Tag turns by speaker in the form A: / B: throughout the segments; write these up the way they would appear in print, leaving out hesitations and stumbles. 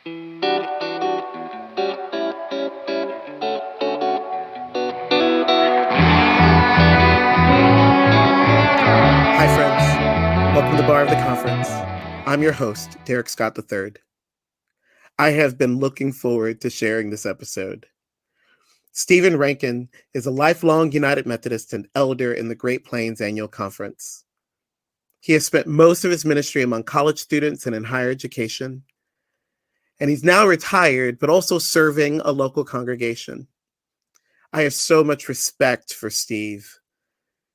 A: Hi, friends. Welcome to Bar of the Conference. I'm your host, Derek Scott III. I have been looking forward to sharing this episode. Stephen Rankin is a lifelong United Methodist and elder in the Great Plains Annual Conference. He has spent most of his ministry among college students and in higher education, and he's now retired, but also serving a local congregation. I have so much respect for Steve.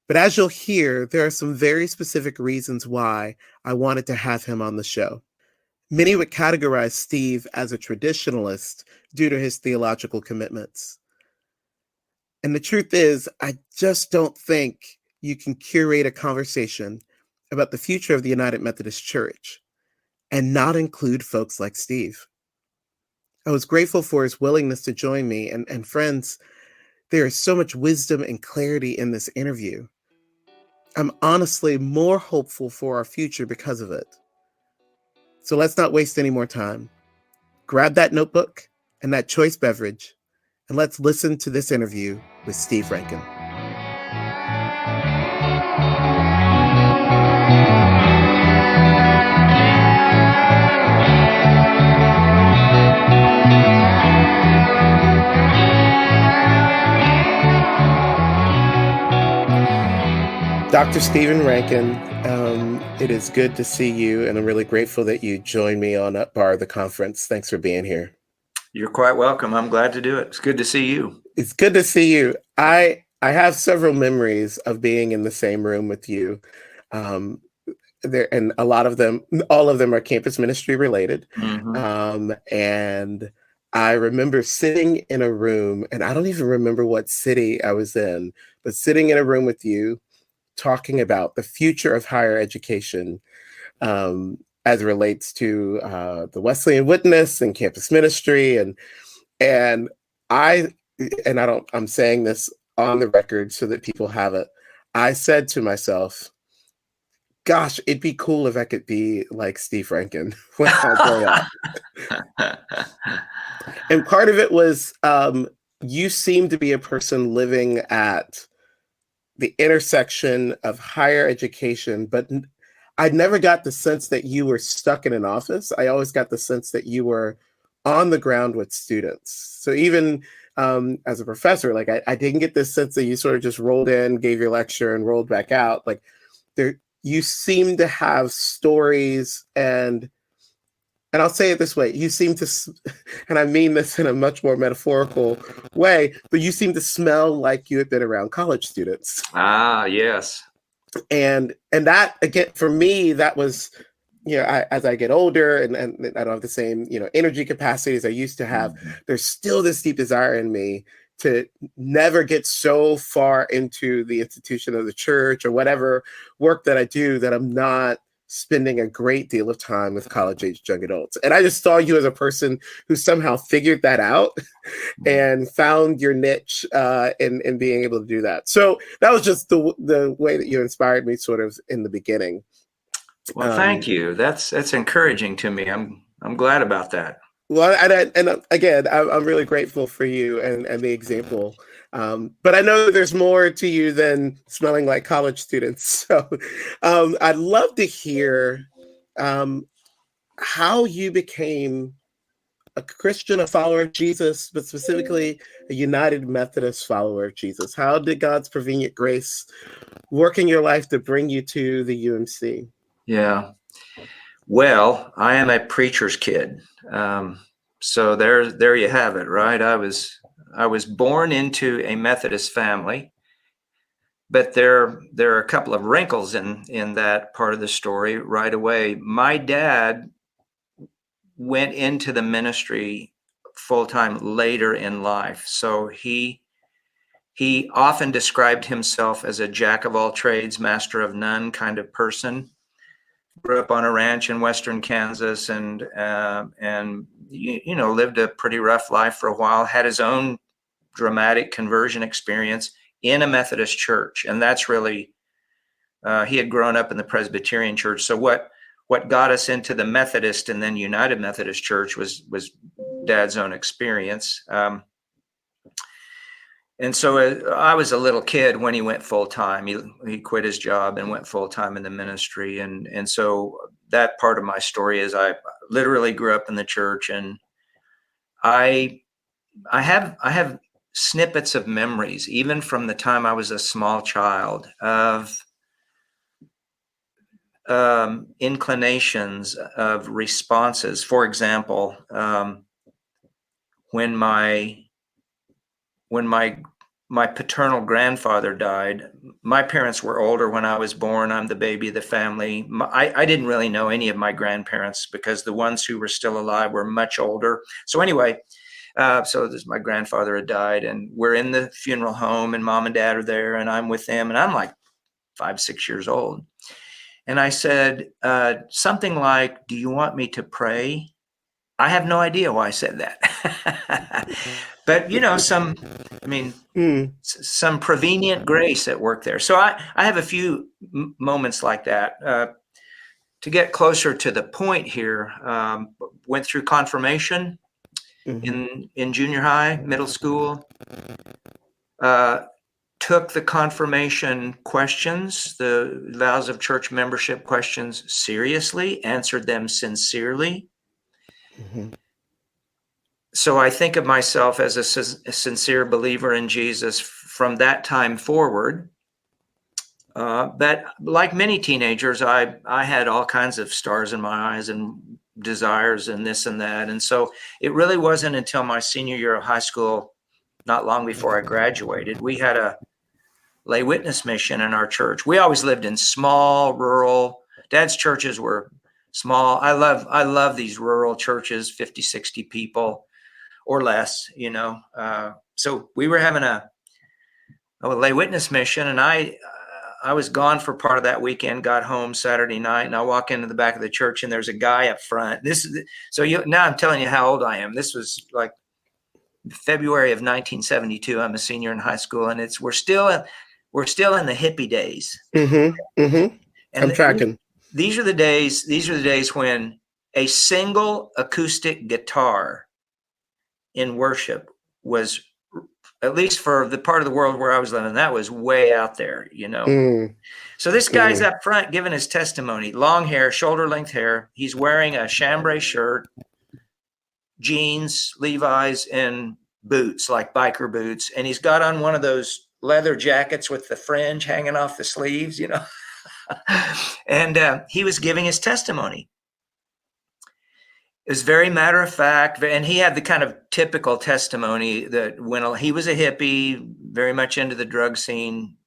A: But as you'll hear, there are some very specific reasons why I wanted to have him on the show. Many would categorize Steve as a traditionalist due to his theological commitments. And the truth is, I just don't think you can curate a conversation about the future of the United Methodist Church and not include folks like Steve. I was grateful for his willingness to join me, and friends, there is so much wisdom and clarity in this interview. I'm honestly more hopeful for our future because of it. So let's not waste any more time. Grab that notebook and that choice beverage, and let's listen to this interview with Steve Rankin. Dr. Stephen Rankin, it is good to see you, and I'm really grateful that you joined me on Bar of the Conference. Thanks for being here.
B: You're quite welcome. I'm glad to do it. It's good to see you.
A: It's good to see you. I have several memories of being in the same room with you. There, and a lot of them, all of them are campus ministry related.
B: Mm-hmm.
A: And I remember sitting in a room, and I don't even remember what city I was in, but sitting in a room with you, talking about the future of higher education as it relates to the Wesleyan Witness and campus ministry. I'm saying this on the record so that people have it. I said to myself, gosh, it'd be cool if I could be like Steve Rankin when I grow up. And part of it was you seem to be a person living at the intersection of higher education, but I never got the sense that you were stuck in an office. I always got the sense that you were on the ground with students. So even as a professor, like I didn't get this sense that you sort of just rolled in, gave your lecture, and rolled back out. Like you seem to have stories, and I'll say it this way, you seem to, and I mean this in a much more metaphorical way, but you seem to smell like you had been around college students.
B: Ah, yes.
A: And that, again, for me, that was, as I get older and I don't have the same, energy capacity as I used to have, there's still this deep desire in me to never get so far into the institution of the church or whatever work that I do that I'm not spending a great deal of time with college-aged young adults. And I just saw you as a person who somehow figured that out and found your niche in being able to do that. So that was just the way that you inspired me sort of in the beginning.
B: Well, thank you. That's encouraging to me. I'm glad about that.
A: Well, and again, I'm really grateful for you and the example. But I know that there's more to you than smelling like college students. So I'd love to hear how you became a Christian, a follower of Jesus, but specifically a United Methodist follower of Jesus. How did God's prevenient grace work in your life to bring you to the UMC?
B: Yeah. Well, I am a preacher's kid. So there you have it, right? I was born into a Methodist family, but there are a couple of wrinkles in that part of the story right away. My dad went into the ministry full-time later in life. So he often described himself as a jack of all trades, master of none kind of person. Grew up on a ranch in western Kansas and lived a pretty rough life for a while, had his own dramatic conversion experience in a Methodist church. And that's really, he had grown up in the Presbyterian church. So what what got us into the Methodist and then United Methodist Church was Dad's own experience. And so I was a little kid when he went full time. He quit his job and went full time in the ministry. And so that part of my story is I literally grew up in the church, and I have snippets of memories, even from the time I was a small child, of inclinations, of responses. For example, when my paternal grandfather died, my parents were older when I was born. I'm the baby of the family. I didn't really know any of my grandparents because the ones who were still alive were much older. So anyway, my grandfather had died, and we're in the funeral home, and Mom and Dad are there, and I'm with them, and I'm like 5, 6 years old. And I said something like, "Do you want me to pray?" I have no idea why I said that. But, some prevenient grace at work there. So I have a few moments like that. To get closer to the point here, went through confirmation in junior high, middle school, took the confirmation questions, the vows of church membership questions, seriously, answered them sincerely. So I think of myself as a sincere believer in Jesus from that time forward. But like many teenagers, I had all kinds of stars in my eyes and desires and this and that. And so it really wasn't until my senior year of high school, not long before I graduated, we had a lay witness mission in our church. We always lived in small, rural. Dad's churches were small. I love these rural churches, 50, 60 people or less, So we were having a lay witness mission, and I was gone for part of that weekend, got home Saturday night, and I walk into the back of the church, and there's a guy up front. Now I'm telling you how old I am. This was like February of 1972. I'm a senior in high school, and we're still in the hippie days. And
A: I'm tracking.
B: These are the days when a single acoustic guitar in worship was, at least for the part of the world where I was living, that was way out there, So this guy's up front giving his testimony, long hair, shoulder length hair. He's wearing a chambray shirt, jeans, Levi's, and boots, like biker boots. And he's got on one of those leather jackets with the fringe hanging off the sleeves, And he was giving his testimony. It was very matter of fact, and he had the kind of typical testimony that when he was a hippie, very much into the drug scene,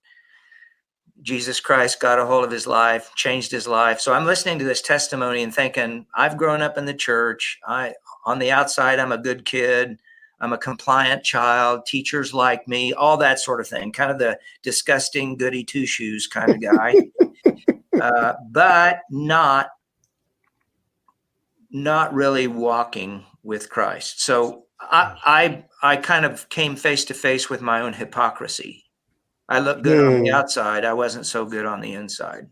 B: Jesus Christ got a hold of his life, changed his life. So I'm listening to this testimony and thinking, I've grown up in the church. On the outside, I'm a good kid. I'm a compliant child. Teachers like me, all that sort of thing. Kind of the disgusting goody two shoes kind of guy, but not really walking with Christ. So I kind of came face to face with my own hypocrisy. I looked good on the outside. I wasn't so good on the inside.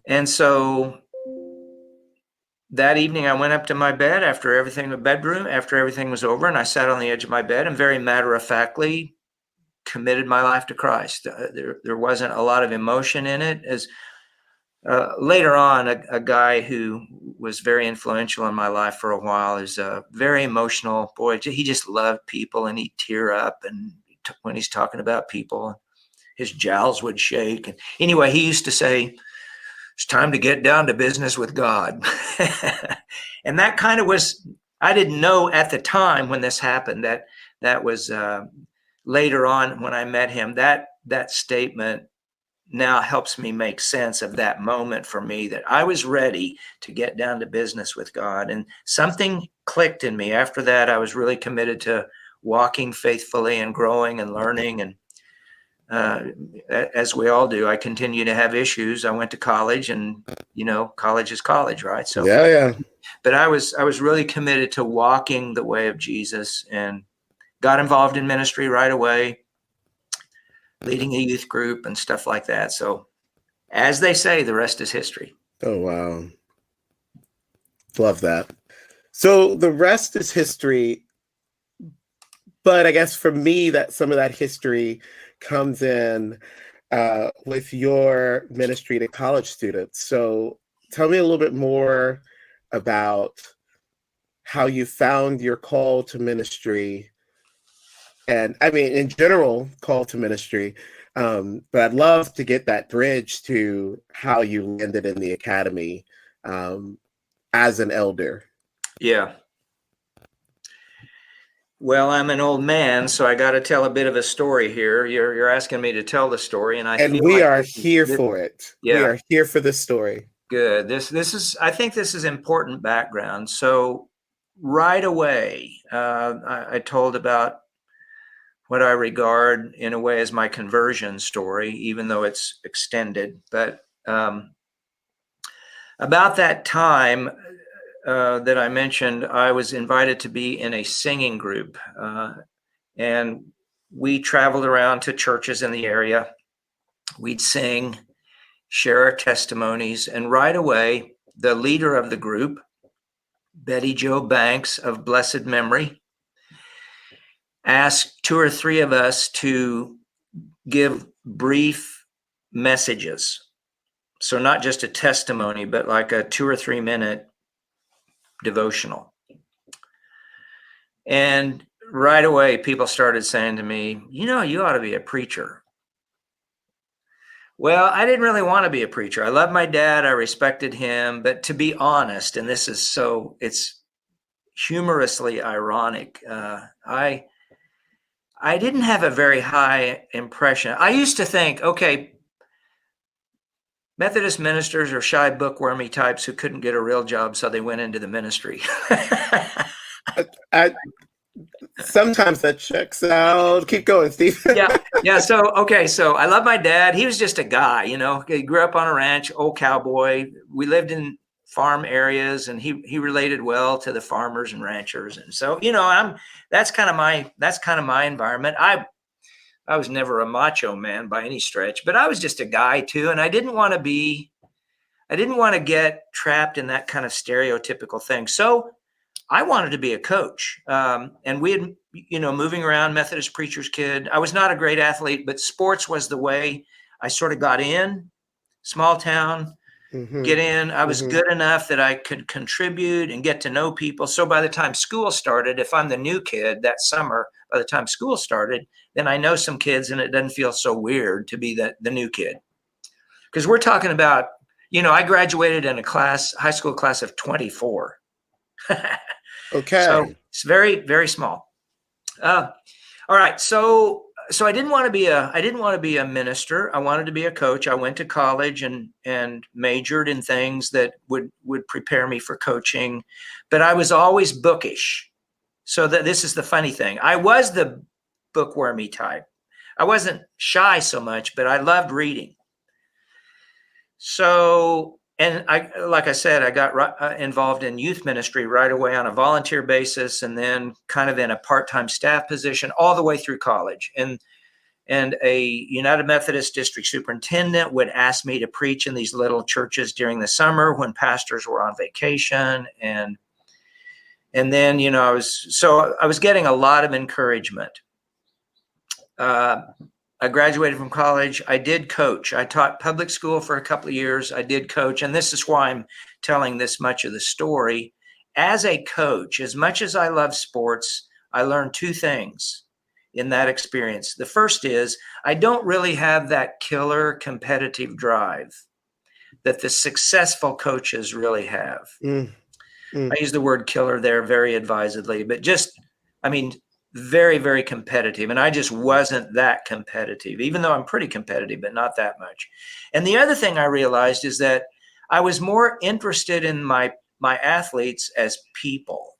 B: And so that evening I went up to my bed after everything was over, and I sat on the edge of my bed and very matter-of-factly committed my life to Christ. There wasn't a lot of emotion in it. As later on, a guy who was very influential in my life for a while is a very emotional boy. He just loved people, and he'd tear up, and when he's talking about people, his jowls would shake. And anyway, he used to say, "It's time to get down to business with God." And that kind of was, I didn't know at the time when this happened, that was later on when I met him, that statement now helps me make sense of that moment for me, that I was ready to get down to business with God. And something clicked in me. After that, I was really committed to walking faithfully and growing and learning. And as we all do, I continue to have issues. I went to college, and college is college, right? So
A: yeah.
B: But I was really committed to walking the way of Jesus, and got involved in ministry right away, leading a youth group and stuff like that. So As they say, the rest is history.
A: Oh, wow. Love that. So the rest is history. But I guess for me, that some of that history comes in with your ministry to college students. So tell me a little bit more about how you found your call to ministry, and I mean, in general, call to ministry. But I'd love to get that bridge to how you landed in the academy as an elder.
B: Yeah. Well, I'm an old man, so I got to tell a bit of a story here. You're asking me to tell the story, and I
A: And
B: feel
A: we
B: like
A: are here for it. We
B: yeah,
A: are here for this story.
B: good. This is I think this is important background. So right away, I told about what I regard in a way as my conversion story, even though it's extended. But about that time that I mentioned, I was invited to be in a singing group. And we traveled around to churches in the area. We'd sing, share our testimonies. And right away, the leader of the group, Betty Jo Banks of blessed memory, asked two or three of us to give brief messages. So not just a testimony, but like a 2 or 3 minute devotional. And right away, people started saying to me, you ought to be a preacher. Well, I didn't really want to be a preacher. I loved my dad. I respected him. But to be honest, and this is it's humorously ironic. I didn't have a very high impression. I used to think, okay, Methodist ministers are shy, bookwormy types who couldn't get a real job, so they went into the ministry.
A: Sometimes that checks out. Keep going, Steve.
B: Yeah. So I love my dad. He was just a guy, He grew up on a ranch, old cowboy. We lived in farm areas, and he related well to the farmers and ranchers. And so, that's kind of my environment. I was never a macho man by any stretch, but I was just a guy too, and I didn't want to get trapped in that kind of stereotypical thing. So I wanted to be a coach. And we had, moving around, Methodist preacher's kid. I was not a great athlete, but sports was the way I sort of got in. Small town, get in. I was good enough that I could contribute and get to know people. So by the time school started, if I'm the new kid that summer, by the time school started, then I know some kids, and it doesn't feel so weird to be the new kid. Because we're talking about, I graduated in a high school class of 24.
A: Okay.
B: So it's very, very small. All right. So I didn't want to be a minister. I wanted to be a coach. I went to college and majored in things that would prepare me for coaching, but I was always bookish. So this is the funny thing. I was the bookwormy type. I wasn't shy so much, but I loved reading. So, and like I said, I got involved in youth ministry right away on a volunteer basis, and then kind of in a part-time staff position all the way through college. And a United Methodist district superintendent would ask me to preach in these little churches during the summer when pastors were on vacation. And then, I was getting a lot of encouragement. I graduated from college. I did coach. I taught public school for a couple of years. I did coach. And this is why I'm telling this much of the story. As a coach, as much as I love sports, I learned two things in that experience. The first is I don't really have that killer competitive drive that the successful coaches really have. I use the word killer there very advisedly, but very, very competitive. And I just wasn't that competitive, even though I'm pretty competitive, but not that much. And the other thing I realized is that I was more interested in my athletes as people.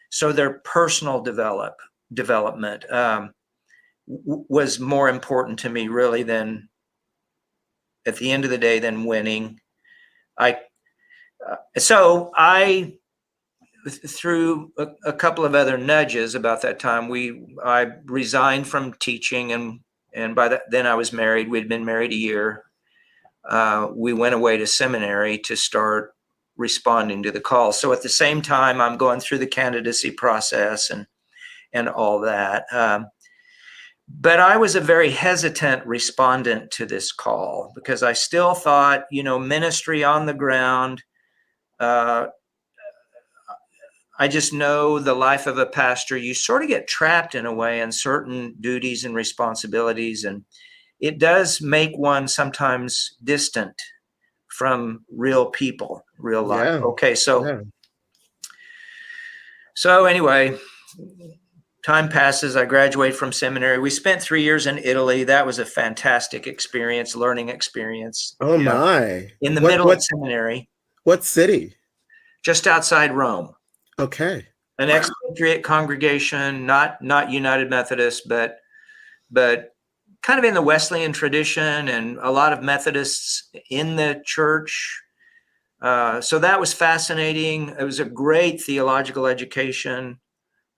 B: So their personal development was more important to me, really, than at the end of the day, than winning. Through a couple of other nudges about that time, I resigned from teaching, and by then I was married. We'd been married a year. we went away to seminary to start responding to the call. So at the same time, I'm going through the candidacy process and all that. But I was a very hesitant respondent to this call because I still thought, ministry on the ground. I just know the life of a pastor, you sort of get trapped in a way in certain duties and responsibilities, and it does make one sometimes distant from real people, real life.
A: Yeah.
B: Okay, so
A: Yeah.
B: anyway, time passes. I graduate from seminary. We spent 3 years in Italy. That was a fantastic experience, learning experience.
A: Oh my.
B: In the
A: What
B: middle of seminary,
A: what city?
B: just outside Rome.
A: Okay.
B: An expatriate congregation, not United Methodist, but kind of in the Wesleyan tradition, and a lot of Methodists in the church. So that was fascinating. It was a great theological education.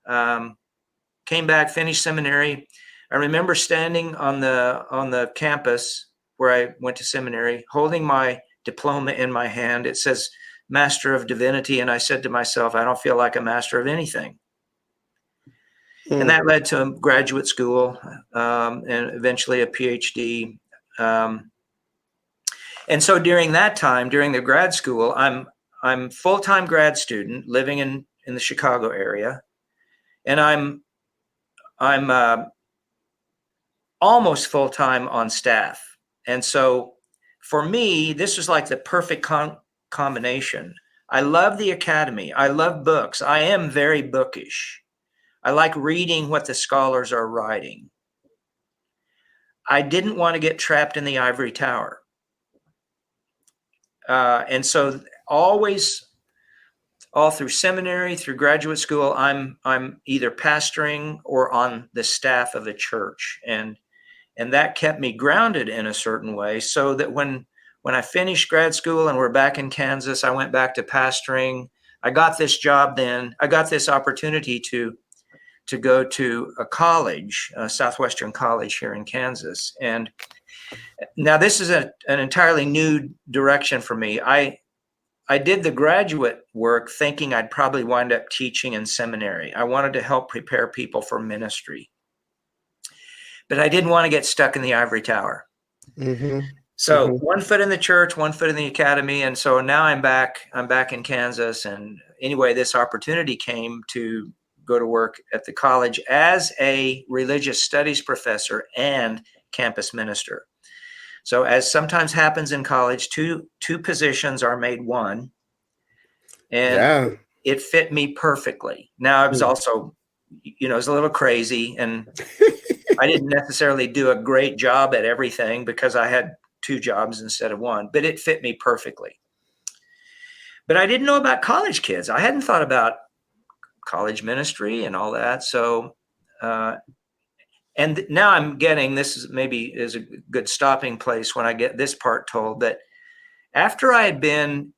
B: Came back, finished seminary. I remember standing on the campus where I went to seminary, holding my diploma in my hand. It says Master of Divinity, and I said to myself, I don't feel like a master of anything. And that led to graduate school, and eventually a PhD. And so during that time, during the grad school, I'm full-time grad student living in the Chicago area, and I'm almost full-time on staff. And so for me, this was like the perfect combination. I love the academy. I love books. I am very bookish. I like reading what the scholars are writing. I didn't want to get trapped in the ivory tower. And so always, all through seminary, through graduate school, I'm either pastoring or on the staff of a church. And that kept me grounded in a certain way, so that when I finished grad school and we're back in Kansas, I went back to pastoring. I got this job then. I got this opportunity to go to a college, Southwestern College here in Kansas. And now this is an entirely new direction for me. I did the graduate work thinking I'd probably wind up teaching in seminary. I wanted to help prepare people for ministry, but I didn't want to get stuck in the ivory tower.
A: Mm-hmm.
B: So one foot in the church, one foot in the academy. And so now I'm back in Kansas. And anyway, this opportunity came to go to work at the college as a religious studies professor and campus minister. So as sometimes happens in college, two positions are made one, and it fit me perfectly. Now I was also, it was a little crazy, and I didn't necessarily do a great job at everything because I had 2 jobs instead of 1, but it fit me perfectly. But I didn't know about college kids. I hadn't thought about college ministry and all that. So, and now I'm getting, this is maybe is a good stopping place when I get this part told, that after I had been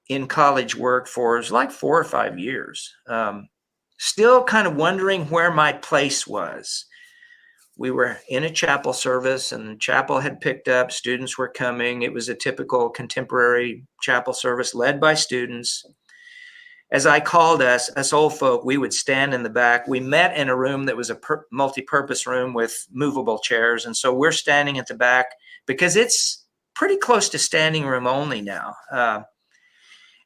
B: in college work for, it was like 4 or 5 years, still kind of wondering where my place was. We were in a chapel service, and the chapel had picked up, students were coming. It was a typical contemporary chapel service led by students. As I called us old folk, we would stand in the back. We met in a room that was a multi-purpose room with movable chairs. And so we're standing at the back because it's pretty close to standing room only now.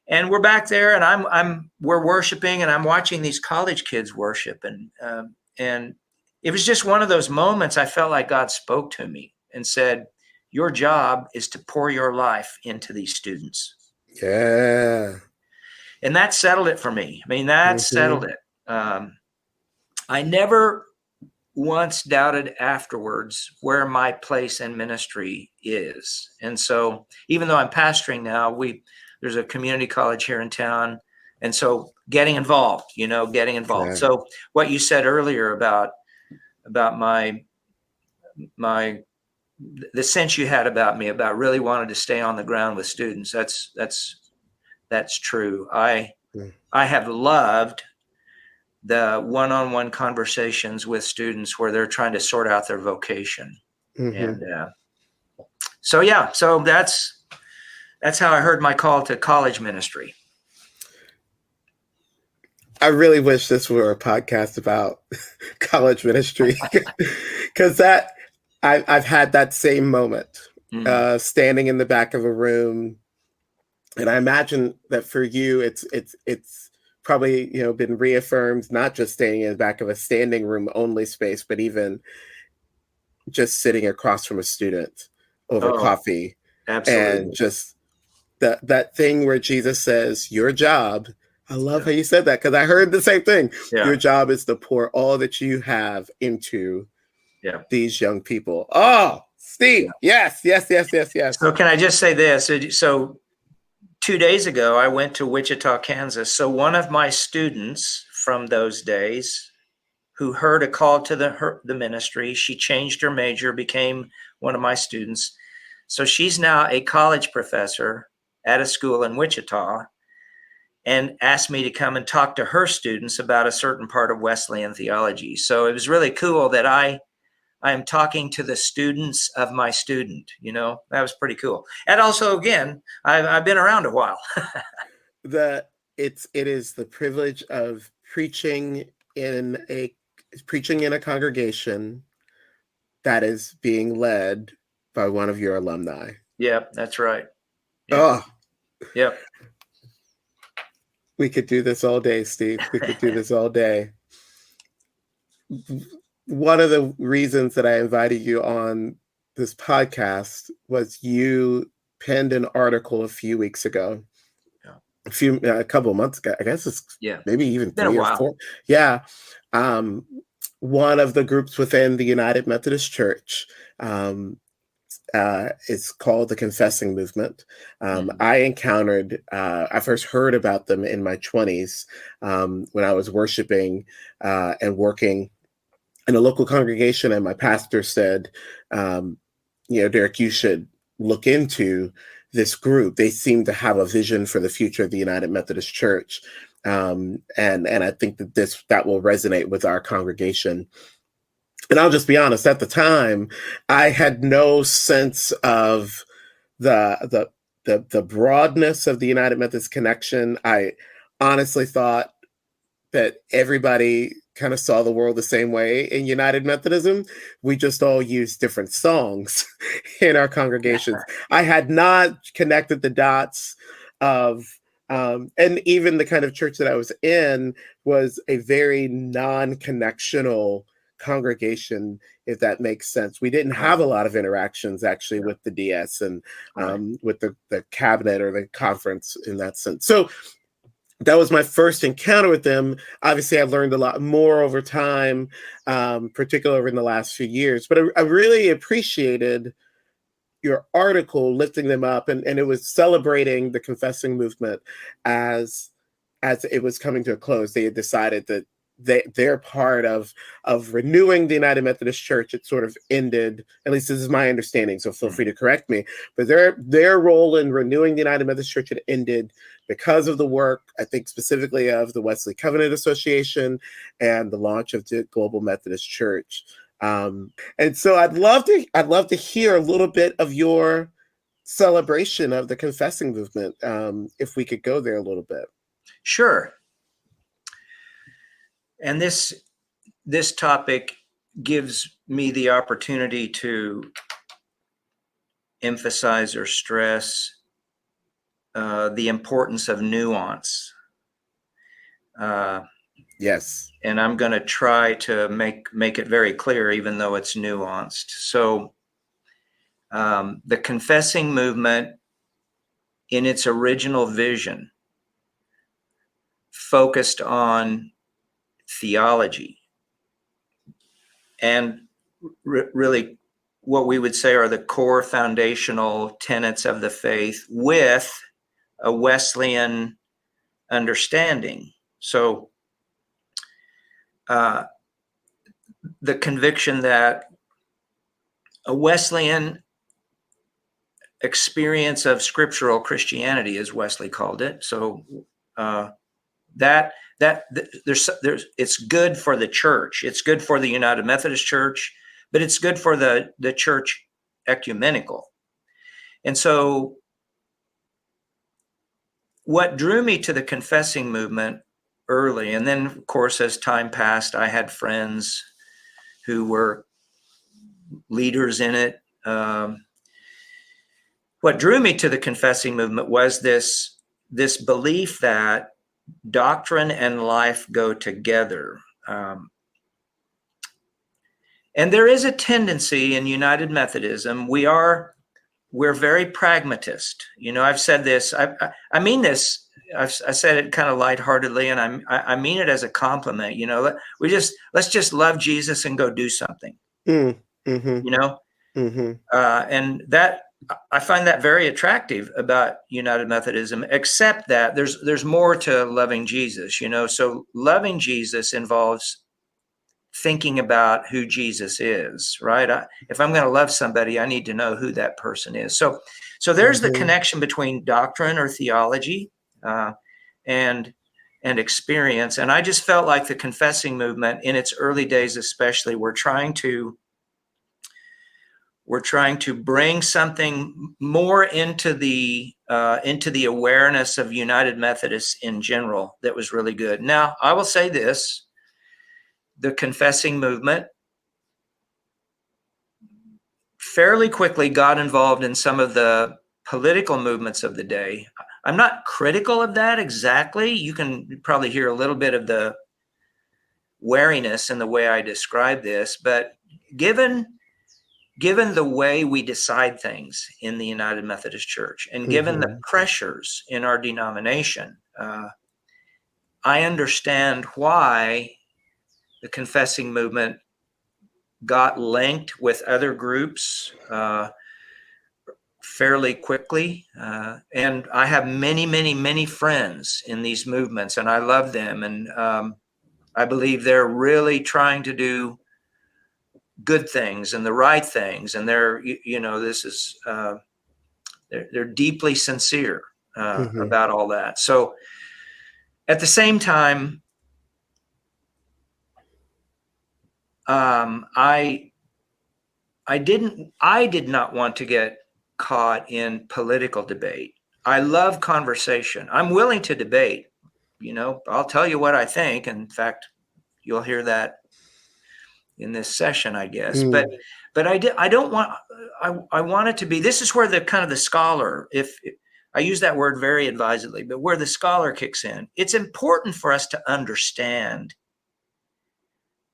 B: And we're back there, and we're worshiping, and I'm watching these college kids worship. And it was just one of those moments I felt like God spoke to me and said, your job is to pour your life into these students.
A: Yeah.
B: And that settled it for me. I mean, that settled it. I never once doubted afterwards where my place in ministry is. And so even though I'm pastoring now, there's a community college here in town. And so getting involved.
A: Yeah.
B: So what you said earlier about the sense you had about me, about really wanting to stay on the ground with students, that's true. I have loved the one-on-one conversations with students where they're trying to sort out their vocation. And so that's how I heard my call to college ministry.
A: I really wish this were a podcast about college ministry, because I've had that same moment, standing in the back of a room, and I imagine that for you, it's probably been reaffirmed, not just staying in the back of a standing room only space, but even just sitting across from a student over coffee,
B: absolutely.
A: and just that thing where Jesus says, "Your job." I love how you said that, because I heard the same thing.
B: Yeah.
A: Your job is to pour all that you have into these young people. Oh, Steve. Yeah. Yes.
B: So can I just say this? So 2 days ago, I went to Wichita, Kansas. So one of my students from those days who heard a call to the ministry, she changed her major, became one of my students. So she's now a college professor at a school in Wichita, and asked me to come and talk to her students about a certain part of Wesleyan theology. So it was really cool that I am talking to the students of my student. That was pretty cool. And also, again, I've been around a while.
A: It is the privilege of preaching in a congregation that is being led by one of your alumni.
B: Yep, that's right.
A: Yep. Oh,
B: yep.
A: We could do this all day, Steve. We could do this all day. One of the reasons that I invited you on this podcast was you penned an article a few weeks ago, a couple of months ago. I guess it's maybe even 3 or 4. Yeah. One of the groups within the United Methodist Church, it's called the Confessing Movement. I first heard about them in my 20s, when I was worshiping and working in a local congregation, and my pastor said, Derek, you should look into this group. They seem to have a vision for the future of the United Methodist Church, and I think that will resonate with our congregation. And I'll just be honest, at the time, I had no sense of the broadness of the United Methodist connection. I honestly thought that everybody kind of saw the world the same way in United Methodism. We just all used different songs in our congregations. I had not connected the dots of, and even the kind of church that I was in was a very non-connectional congregation, if that makes sense. We didn't have a lot of interactions actually with the DS and with the cabinet or the conference in that sense. So that was my first encounter with them. Obviously, I learned a lot more over time, particularly in the last few years. But I really appreciated your article lifting them up, and it was celebrating the Confessing Movement as it was coming to a close. They had decided that they're part of renewing the United Methodist Church. It sort of ended, at least this is my understanding, so feel free to correct me, but their role in renewing the United Methodist Church had ended because of the work, I think specifically of the Wesley Covenant Association and the launch of the Global Methodist Church. And so I'd love to hear a little bit of your celebration of the Confessing Movement, if we could go there a little bit.
B: Sure. And this topic gives me the opportunity to emphasize or stress the importance of nuance.
A: Yes.
B: And I'm going to try to make it very clear, even though it's nuanced. So the Confessing Movement, in its original vision, focused on theology and really what we would say are the core foundational tenets of the faith with a Wesleyan understanding. So the conviction that a Wesleyan experience of scriptural Christianity, as Wesley called it, so it's good for the church. It's good for the United Methodist Church, but it's good for the church ecumenical. And so what drew me to the confessing movement early, and then of course, as time passed, I had friends who were leaders in it. What drew me to the confessing movement was this belief that doctrine and life go together. And there is a tendency in United Methodism, we're very pragmatist. I've said this, I mean this, I said it kind of lightheartedly, and I mean it as a compliment. Let's just love Jesus and go do something. And that, I find that very attractive about United Methodism, except that there's more to loving Jesus. So loving Jesus involves thinking about who Jesus is, right? If I'm going to love somebody, I need to know who that person is. So there's the connection between doctrine or theology and experience. And I just felt like the confessing movement in its early days, especially, we're trying to bring something more into the awareness of United Methodists in general that was really good. Now, I will say this. The confessing movement fairly quickly got involved in some of the political movements of the day. I'm not critical of that exactly. You can probably hear a little bit of the wariness in the way I describe this, but given the way we decide things in the United Methodist Church, and given the pressures in our denomination, I understand why the confessing movement got linked with other groups fairly quickly. And I have many, many, many friends in these movements, and I love them. And I believe they're really trying to do good things and the right things. And they're deeply sincere about all that. So at the same time, I did not want to get caught in political debate. I love conversation. I'm willing to debate. I'll tell you what I think. In fact, you'll hear that in this session, I guess. But I don't want. I want it to be. This is where the kind of the scholar, if I use that word very advisedly, but where the scholar kicks in. It's important for us to understand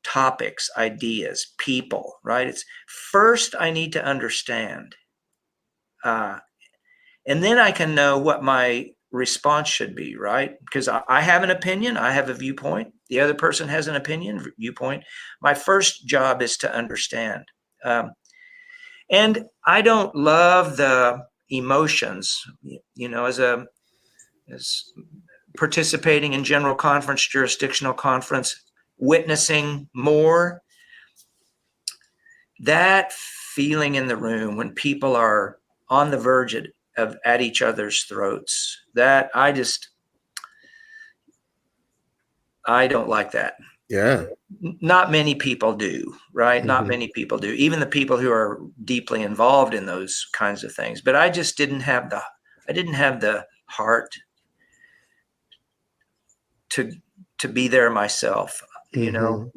B: topics, ideas, people, right? It's first I need to understand. And then I can know what my response should be, right? Because I have an opinion, I have a viewpoint. The other person has an opinion, viewpoint. My first job is to understand. And I don't love the emotions, as participating in general conference, jurisdictional conference, witnessing more. That feeling in the room when people are on the verge at each other's throats, that I don't like that.
A: Yeah.
B: Not many people do, right? Not many people do, even the people who are deeply involved in those kinds of things. But I just didn't have the heart to be there myself. I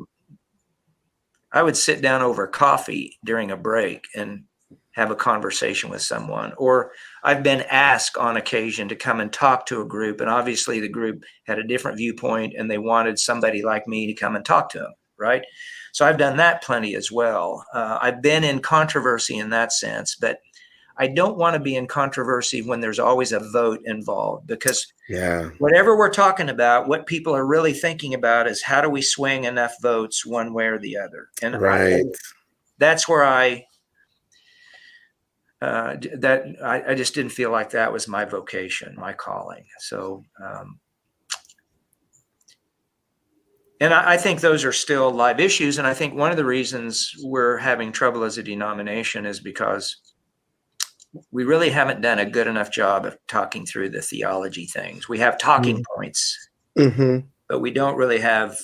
B: would sit down over coffee during a break and have a conversation with someone. Or I've been asked on occasion to come and talk to a group, and obviously the group had a different viewpoint and they wanted somebody like me to come and talk to them, right? So I've done that plenty as well. I've been in controversy in that sense, but I don't want to be in controversy when there's always a vote involved, because whatever we're talking about, what people are really thinking about is how do we swing enough votes one way or the other. And that's where I just didn't feel like that was my vocation, my calling. So, and I think those are still live issues. And I think one of the reasons we're having trouble as a denomination is because we really haven't done a good enough job of talking through the theology things. We have talking points, but we don't really have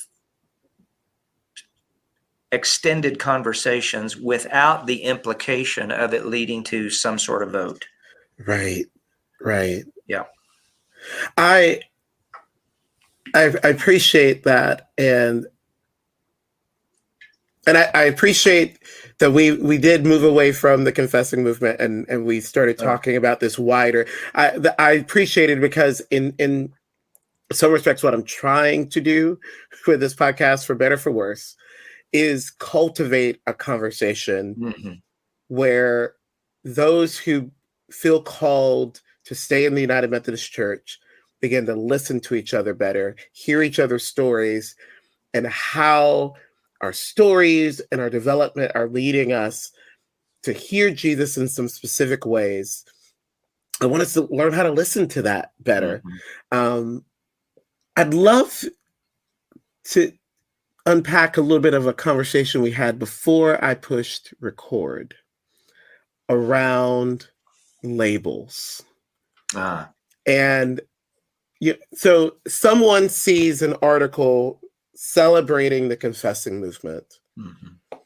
B: extended conversations without the implication of it leading to some sort of vote.
A: Right. Right.
B: Yeah.
A: I appreciate that, and I appreciate that we did move away from the confessing movement, and we started talking about this wider. I appreciate it because in some respects, what I'm trying to do with this podcast, for better for worse, is cultivate a conversation
B: Mm-hmm.
A: where those who feel called to stay in the United Methodist Church begin to listen to each other better, hear each other's stories, and how our stories and our development are leading us to hear Jesus in some specific ways. I want us to learn how to listen to that better.
B: Mm-hmm.
A: I'd love to unpack a little bit of a conversation we had before I pushed record around labels. And so someone sees an article celebrating the confessing movement.
B: Mm-hmm.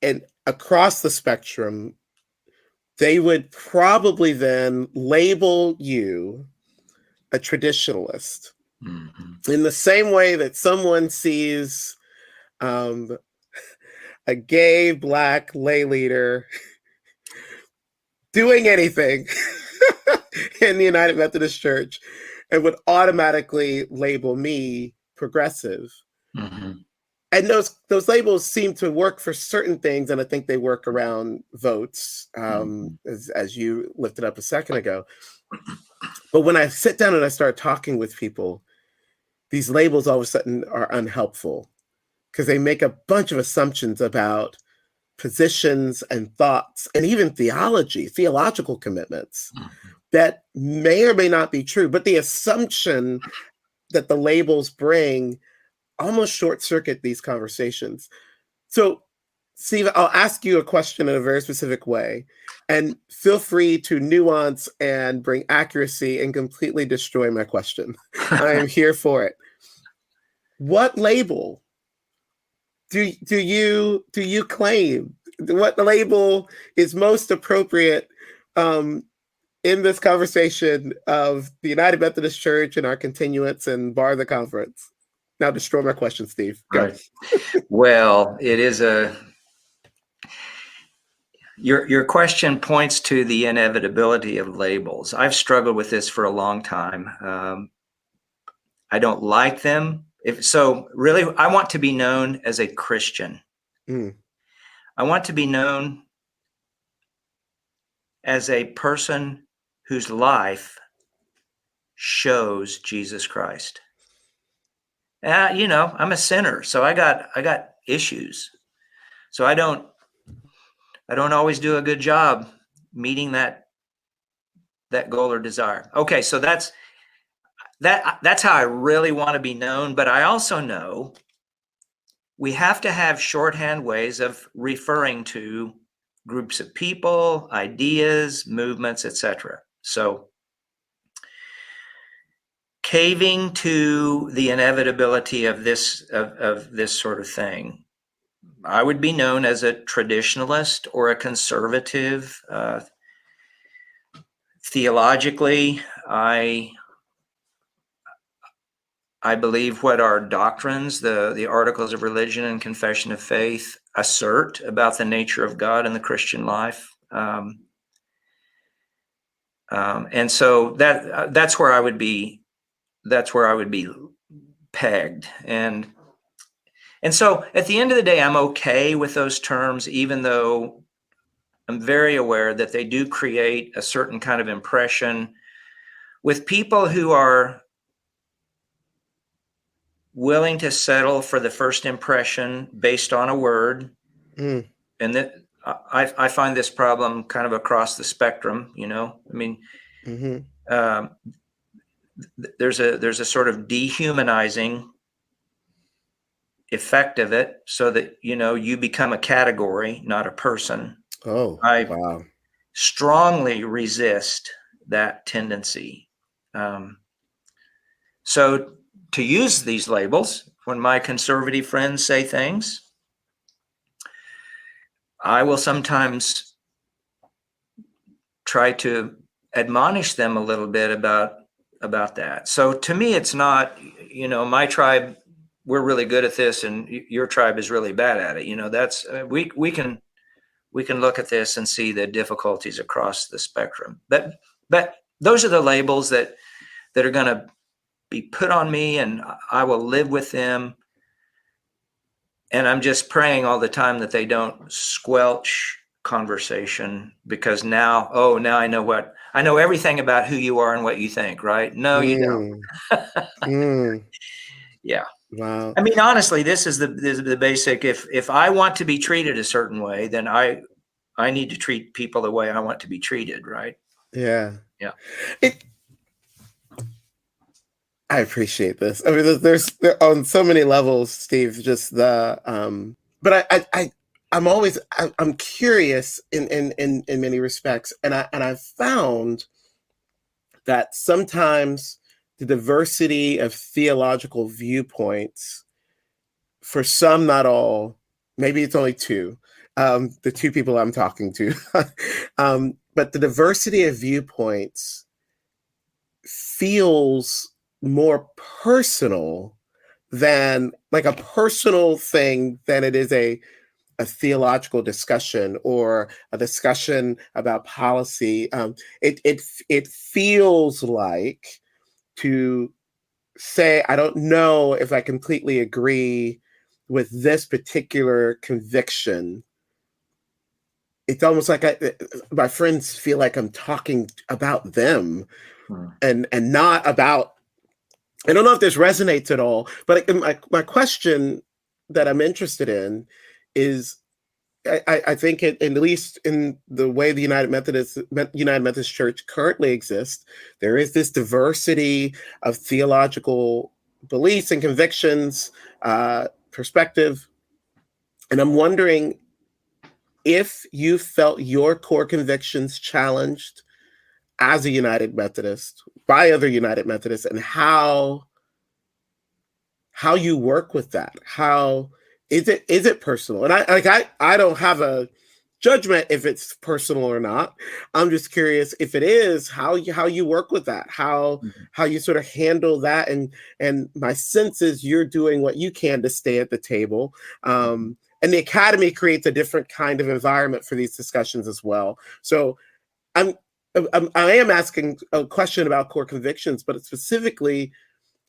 A: And across the spectrum, they would probably then label you a traditionalist.
B: Mm-hmm.
A: In the same way that someone sees a gay Black lay leader doing anything in the United Methodist Church and would automatically label me progressive.
B: Mm-hmm.
A: And those labels seem to work for certain things, and I think they work around votes, as you lifted up a second ago. But when I sit down and I start talking with people, these labels all of a sudden are unhelpful because they make a bunch of assumptions about positions and thoughts and even theological commitments that may or may not be true. But the assumption that the labels bring almost short circuit these conversations. So, Steve, I'll ask you a question in a very specific way, and feel free to nuance and bring accuracy and completely destroy my question. I am here for it. What label do you claim? What label is most appropriate in this conversation of the United Methodist Church and our continuance and bar the conference? Now destroy my question, Steve. Go.
B: Right. Well, it is your question points to the inevitability of labels. I've struggled with this for a long time. I don't like them. Really, I want to be known as a Christian.
A: Mm.
B: I want to be known as a person whose life shows Jesus Christ. I'm a sinner, so I got issues. So I don't always do a good job meeting that goal or desire. Okay, so that's how I really want to be known. But I also know we have to have shorthand ways of referring to groups of people, ideas, movements, etc. So caving to the inevitability of this sort of thing, I would be known as a traditionalist or a conservative. Theologically, I believe what our doctrines, the articles of religion and confession of faith, assert about the nature of God and the Christian life. And so that's where I would be. That's where I would be pegged. And so at the end of the day, I'm okay with those terms, even though I'm very aware that they do create a certain kind of impression with people who are willing to settle for the first impression based on a word. And that I find this problem kind of across the spectrum. I mean, there's a sort of dehumanizing effect of it, so that you become a category, not a person.
A: Oh,
B: I
A: wow.
B: strongly resist that tendency. So to use these labels, when my conservative friends say things, I will sometimes try to admonish them a little bit about that. So to me, it's not, my tribe, we're really good at this, and your tribe is really bad at it. That's we can look at this and see the difficulties across the spectrum. But those are the labels that are going to be put on me, and I will live with them. And I'm just praying all the time that they don't squelch conversation, because now I know everything about who you are and what you think, right? No, you don't. Yeah.
A: Wow.
B: I mean, honestly, this is the basic. If I want to be treated a certain way, then I need to treat people the way I want to be treated, right?
A: Yeah.
B: Yeah.
A: I appreciate this. I mean, there's on so many levels, Steve. Just but I'm curious in many respects, and I've found that sometimes the diversity of theological viewpoints, for some, not all, maybe it's only two, the two people I'm talking to, but the diversity of viewpoints feels more personal than like a personal thing than it is a theological discussion or a discussion about policy. It feels like, to say, I don't know if I completely agree with this particular conviction. It's almost like my friends feel like I'm talking about them and not about. I don't know if this resonates at all, but my question that I'm interested in is, I think at least in the way the United Methodist Church currently exists, there is this diversity of theological beliefs and convictions, perspective. And I'm wondering if you felt your core convictions challenged as a United Methodist by other United Methodists, and how you work with that. How is it personal? And I don't have a judgment if it's personal or not. I'm just curious, if it is, how you work with that, how you sort of handle that. And my sense is you're doing what you can to stay at the table. And the academy creates a different kind of environment for these discussions as well. So I am asking a question about core convictions, but specifically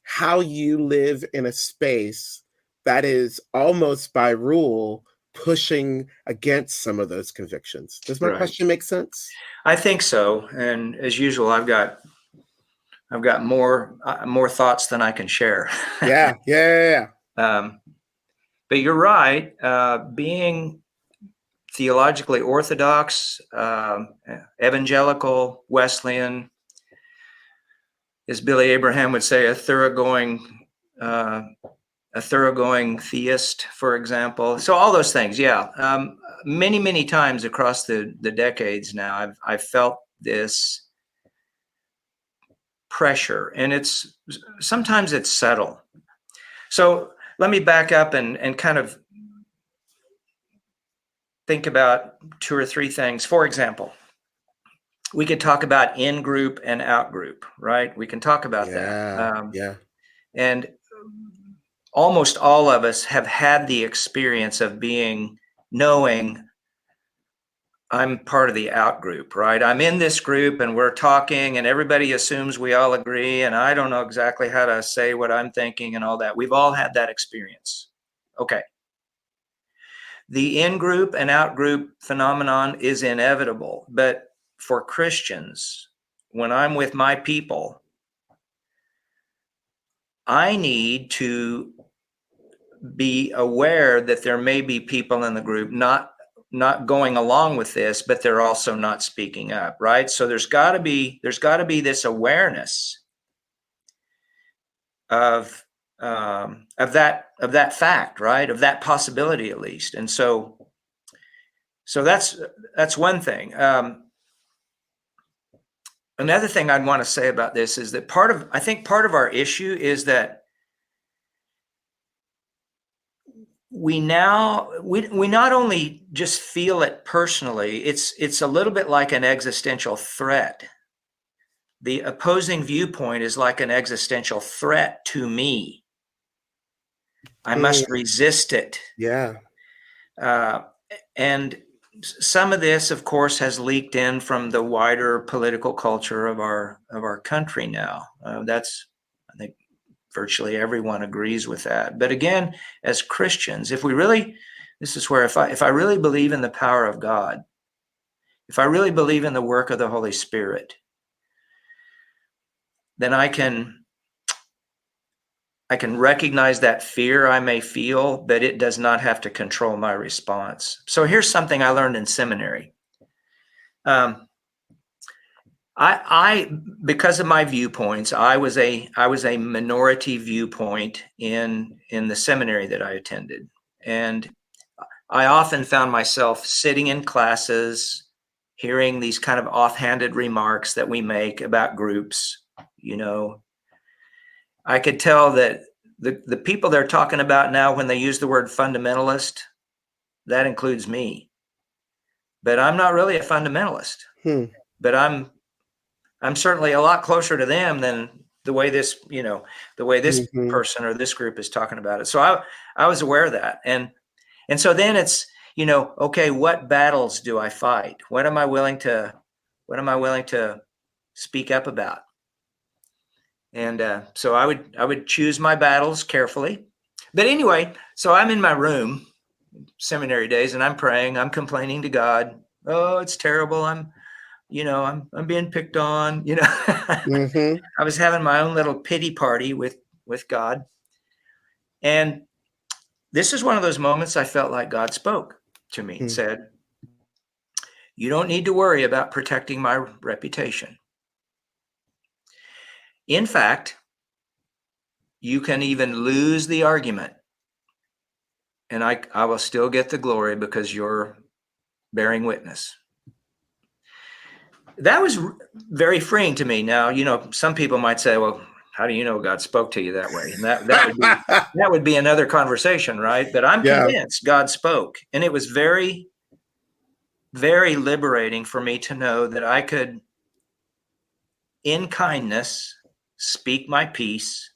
A: how you live in a space that is almost by rule pushing against some of those convictions. Does my question make sense?
B: I think so. And as usual, I've got more thoughts than I can share.
A: Yeah.
B: But you're right. Being theologically orthodox, evangelical, Wesleyan, as Billy Abraham would say, a thoroughgoing theist, for example. So all those things, yeah. Many times across the decades now, I've felt this pressure, and sometimes it's subtle. So let me back up and kind of think about two or three things. For example, we could talk about in-group and out-group, right? We can talk about that. And almost all of us have had the experience of knowing I'm part of the out group, right? I'm in this group and we're talking and everybody assumes we all agree, and I don't know exactly how to say what I'm thinking and all that. We've all had that experience. Okay. The in-group and out-group phenomenon is inevitable, but for Christians, when I'm with my people, I need to be aware that there may be people in the group not going along with this, but they're also not speaking up, right? So there's got to be this awareness of that fact, right? Of that possibility, at least. And so that's one thing. Another thing I'd want to say about this is that part of our issue is that we not only just feel it personally, it's a little bit like an existential threat. The opposing viewpoint is like an existential threat to me. I must resist it.
A: Yeah.
B: And some of this, of course, has leaked in from the wider political culture of our country now. That's, I think, virtually everyone agrees with that. But again, as Christians, if we really, this is where if I really believe in the power of God, if I really believe in the work of the Holy Spirit, then I can recognize that fear I may feel, but it does not have to control my response. So here's something I learned in seminary. I because of my viewpoints, I was a minority viewpoint in the seminary that I attended, and I often found myself sitting in classes, hearing these kind of offhanded remarks that we make about groups. I could tell that the people they're talking about now, when they use the word fundamentalist, that includes me. But I'm not really a fundamentalist. But I'm certainly a lot closer to them than the way this person or this group is talking about it. So I was aware of that. And so then it's, okay, what battles do I fight? What am I willing to speak up about? And so I would choose my battles carefully. But anyway, so I'm in my room, seminary days, and I'm praying, I'm complaining to God. Oh, it's terrible. I'm being picked on, I was having my own little pity party with God. And this is one of those moments I felt like God spoke to me and said, you don't need to worry about protecting my reputation. In fact, you can even lose the argument, and I will still get the glory because you're bearing witness. That was very freeing to me. Now, some people might say, well, how do you know God spoke to you that way? And that would be another conversation, right? But I'm convinced God spoke. And it was very, very liberating for me to know that I could, in kindness, speak my piece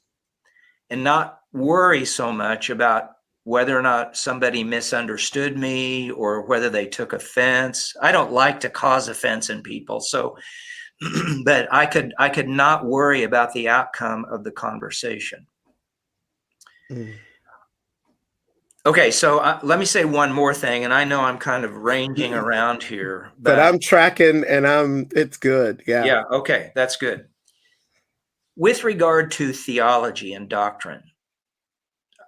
B: and not worry so much about whether or not somebody misunderstood me or whether they took offense. I don't like to cause offense in people. So, but I could not worry about the outcome of the conversation. Okay, so let me say one more thing, and I know I'm kind of ranging around here,
A: but I'm tracking, and it's good.
B: Yeah. Okay, that's good. With regard to theology and doctrine,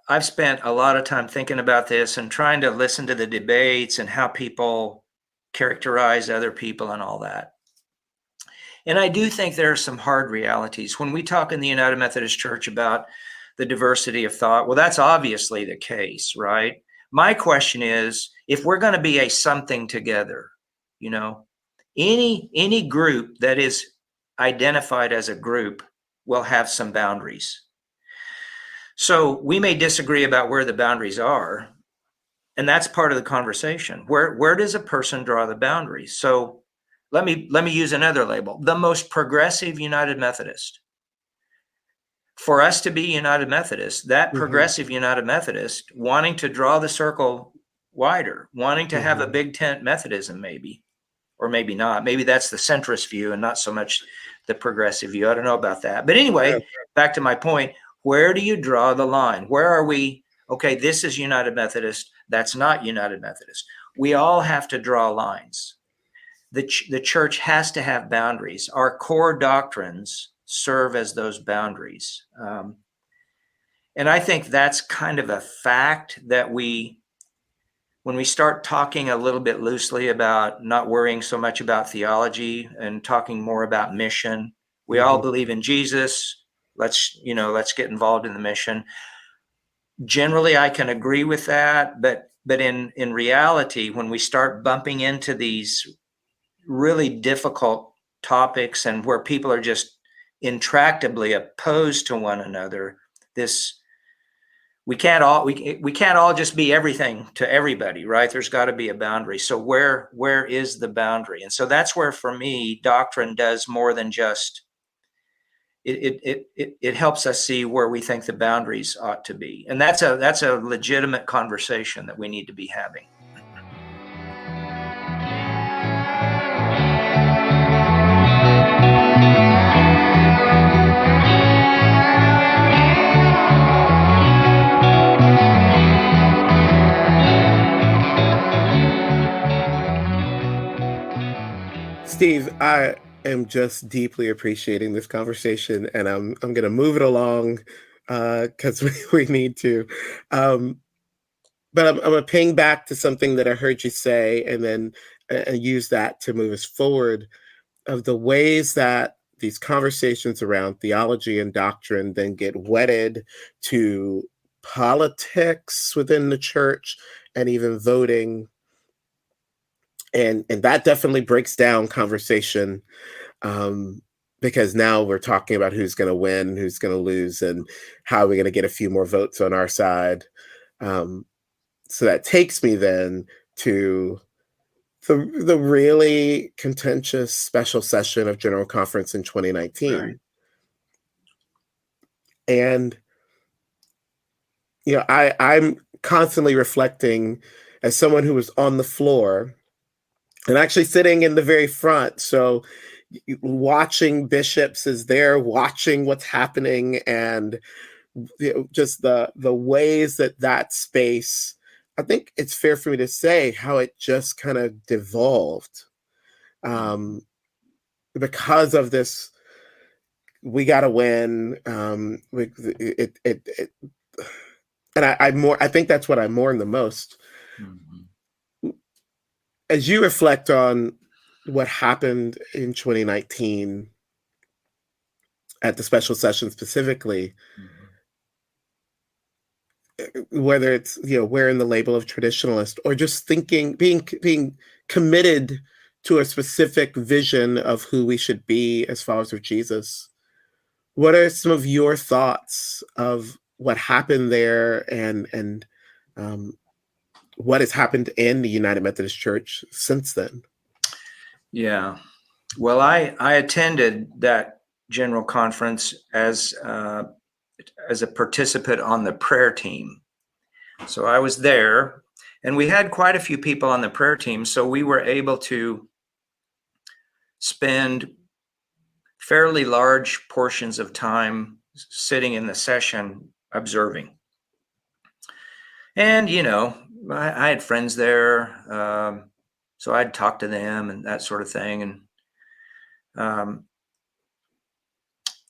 B: I've spent a lot of time thinking about this and trying to listen to the debates and how people characterize other people and all that. And I do think there are some hard realities. When we talk in the United Methodist Church about the diversity of thought, well, that's obviously the case, right? My question is, if we're going to be a something together, any group that is identified as a group will have some boundaries. So we may disagree about where the boundaries are, and that's part of the conversation. Where does a person draw the boundaries? So let me use another label, the most progressive United Methodist. For us to be United Methodist, that progressive United Methodist wanting to draw the circle wider, wanting to have a big tent Methodism maybe, or maybe not. Maybe that's the centrist view and not so much the progressive view. I don't know about that. But anyway, back to my point, where do you draw the line? Where are we? Okay, this is United Methodist. That's not United Methodist. We all have to draw lines. The church has to have boundaries. Our core doctrines serve as those boundaries. And I think that's kind of a fact that when we start talking a little bit loosely about not worrying so much about theology and talking more about mission, we all believe in Jesus. Let's get involved in the mission. Generally, I can agree with that, but in reality, when we start bumping into these really difficult topics and where people are just intractably opposed to one another, we can't all just be everything to everybody, right? There's got to be a boundary. So where is the boundary? And so that's where, for me, doctrine does more than just it helps us see where we think the boundaries ought to be. And that's a legitimate conversation that we need to be having.
A: Steve, I am just deeply appreciating this conversation, and I'm going to move it along because we need to. But I'm going to ping back to something that I heard you say, and then use that to move us forward, of the ways that these conversations around theology and doctrine then get wedded to politics within the church and even voting. And that definitely breaks down conversation, because now we're talking about who's going to win, who's going to lose, and how are we going to get a few more votes on our side. So that takes me then to the really contentious special session of General Conference in 2019.
B: Right.
A: And, I'm constantly reflecting as someone who was on the floor and actually sitting in the very front. So watching bishops as they're watching what's happening, and just the ways that space, I think it's fair for me to say, how it just kind of devolved because of this. We got to win. And I think that's what I mourn the most. Mm-hmm. As you reflect on what happened in 2019 at the special session specifically, whether it's wearing the label of traditionalist or just thinking, being committed to a specific vision of who we should be as followers of Jesus, what are some of your thoughts of what happened there, and what has happened in the United Methodist Church since then?
B: Yeah, well, I attended that general conference as a participant on the prayer team. So I was there, and we had quite a few people on the prayer team, so we were able to spend fairly large portions of time sitting in the session observing. And, I had friends there, so I'd talk to them and that sort of thing. And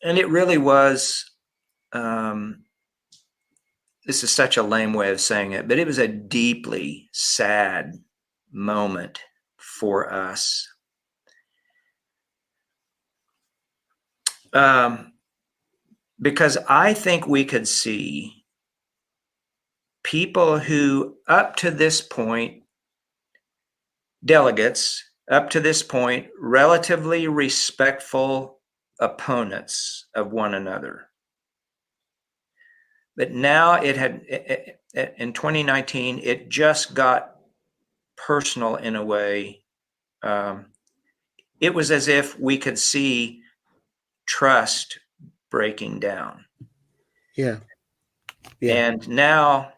B: it really was, this is such a lame way of saying it, but it was a deeply sad moment for us. Because I think we could see people who, up to this point, delegates, up to this point, relatively respectful opponents of one another. But now in 2019, it just got personal in a way. It was as if we could see trust breaking down.
A: Yeah.
B: And now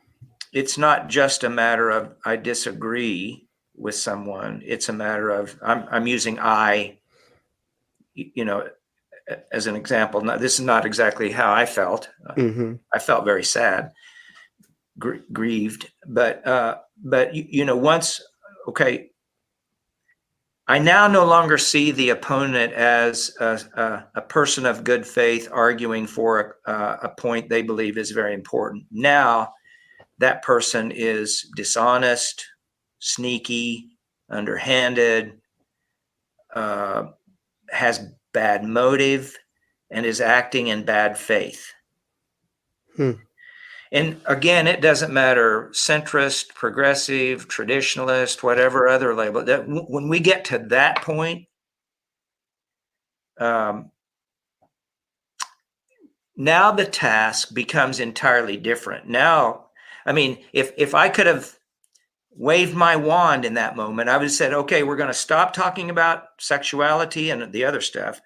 B: it's not just a matter of I disagree with someone. It's a matter of I'm using I, as an example. Now, this is not exactly how I felt. Mm-hmm. I felt very sad, grieved, but once, okay, I now no longer see the opponent as a person of good faith arguing for a point they believe is very important. Now that person is dishonest, sneaky, underhanded, has bad motive, and is acting in bad faith. And again, it doesn't matter, centrist, progressive, traditionalist, whatever other label. When we get to that point, now the task becomes entirely different. Now, I mean, if I could have waved my wand in that moment, I would have said, okay, we're going to stop talking about sexuality and the other stuff.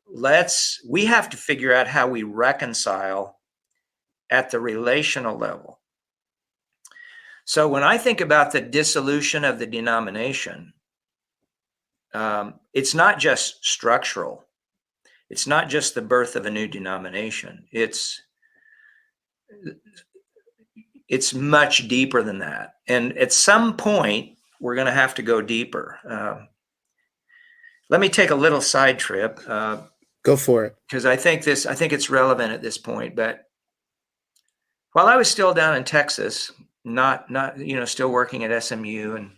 B: We have to figure out how we reconcile at the relational level. So when I think about the dissolution of the denomination, it's not just structural. It's not just the birth of a new denomination. It's much deeper than that. And at some point, we're going to have to go deeper. Let me take a little side trip.
A: Go for it.
B: Because I think it's relevant at this point. But while I was still down in Texas, not still working at SMU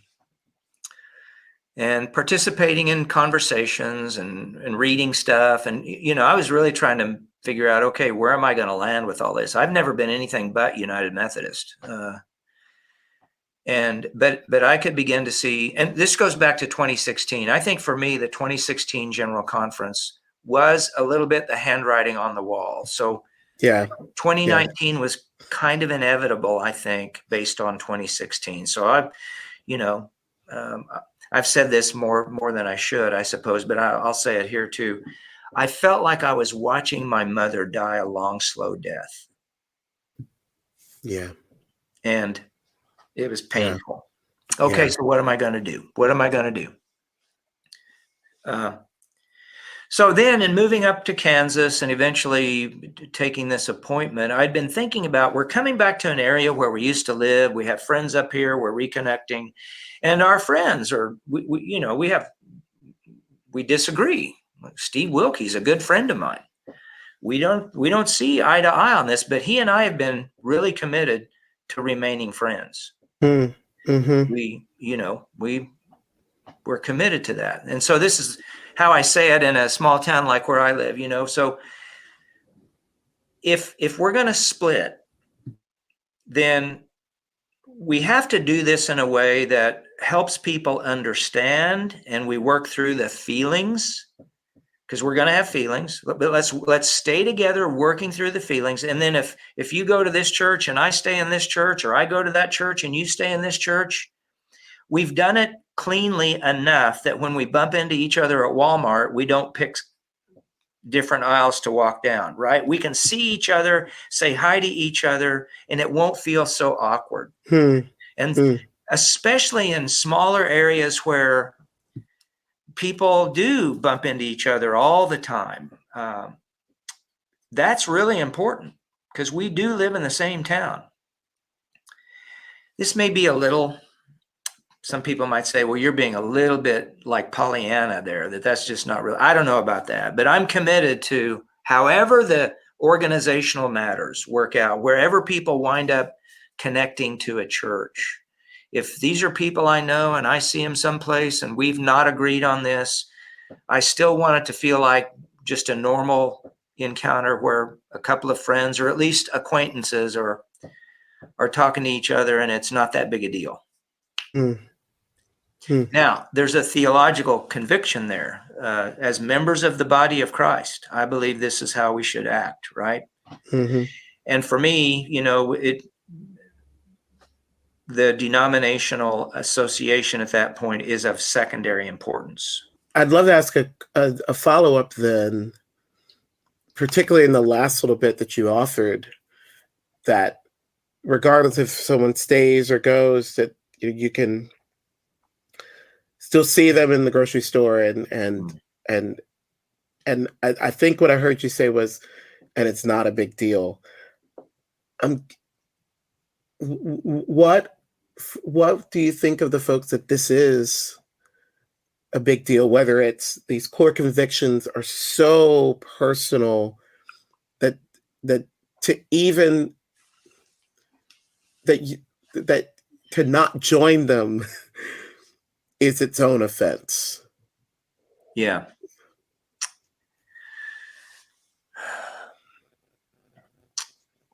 B: and participating in conversations and reading stuff, and I was really trying to figure out, okay, where am I going to land with all this? I've never been anything but United Methodist, but I could begin to see, and this goes back to 2016. I think for me, the 2016 General Conference was a little bit the handwriting on the wall. So 2019 was kind of inevitable, I think, based on 2016. So I've said this more than I should, I suppose, but I'll say it here too. I felt like I was watching my mother die a long, slow death.
A: Yeah.
B: And it was painful. Yeah. Okay, so what am I going to do? What am I going to do? So then in moving up to Kansas and eventually taking this appointment, I'd been thinking about, we're coming back to an area where we used to live. We have friends up here. We're reconnecting. And our friends we disagree. Steve Wilkie's a good friend of mine. We don't see eye to eye on this, but he and I have been really committed to remaining friends.
A: Mm-hmm.
B: We're committed to that. And so this is how I say it in a small town like where I live, So if we're going to split, then we have to do this in a way that helps people understand, and we work through the feelings, because we're going to have feelings, but let's stay together working through the feelings. And then if you go to this church and I stay in this church, or I go to that church and you stay in this church, we've done it cleanly enough that when we bump into each other at Walmart, we don't pick different aisles to walk down, right? We can see each other, say hi to each other, and it won't feel so awkward. Especially in smaller areas where people do bump into each other all the time. That's really important, because we do live in the same town. This may be some people might say, well, you're being a little bit like Pollyanna there, that's just not real. I don't know about that, but I'm committed to however the organizational matters work out, wherever people wind up connecting to a church. If these are people I know and I see them someplace and we've not agreed on this, I still want it to feel like just a normal encounter where a couple of friends, or at least acquaintances, are talking to each other, and it's not that big a deal. Now, there's a theological conviction there. As members of the body of Christ, I believe this is how we should act, right?
A: Mm-hmm.
B: And for me, the denominational association at that point is of secondary importance.
A: I'd love to ask a follow-up then, particularly in the last little bit that you offered, that regardless if someone stays or goes, that you can still see them in the grocery store, and I think what I heard you say was, and it's not a big deal. What do you think of the folks that this is a big deal, whether it's these core convictions are so personal that to not join them is its own offense?
B: Yeah.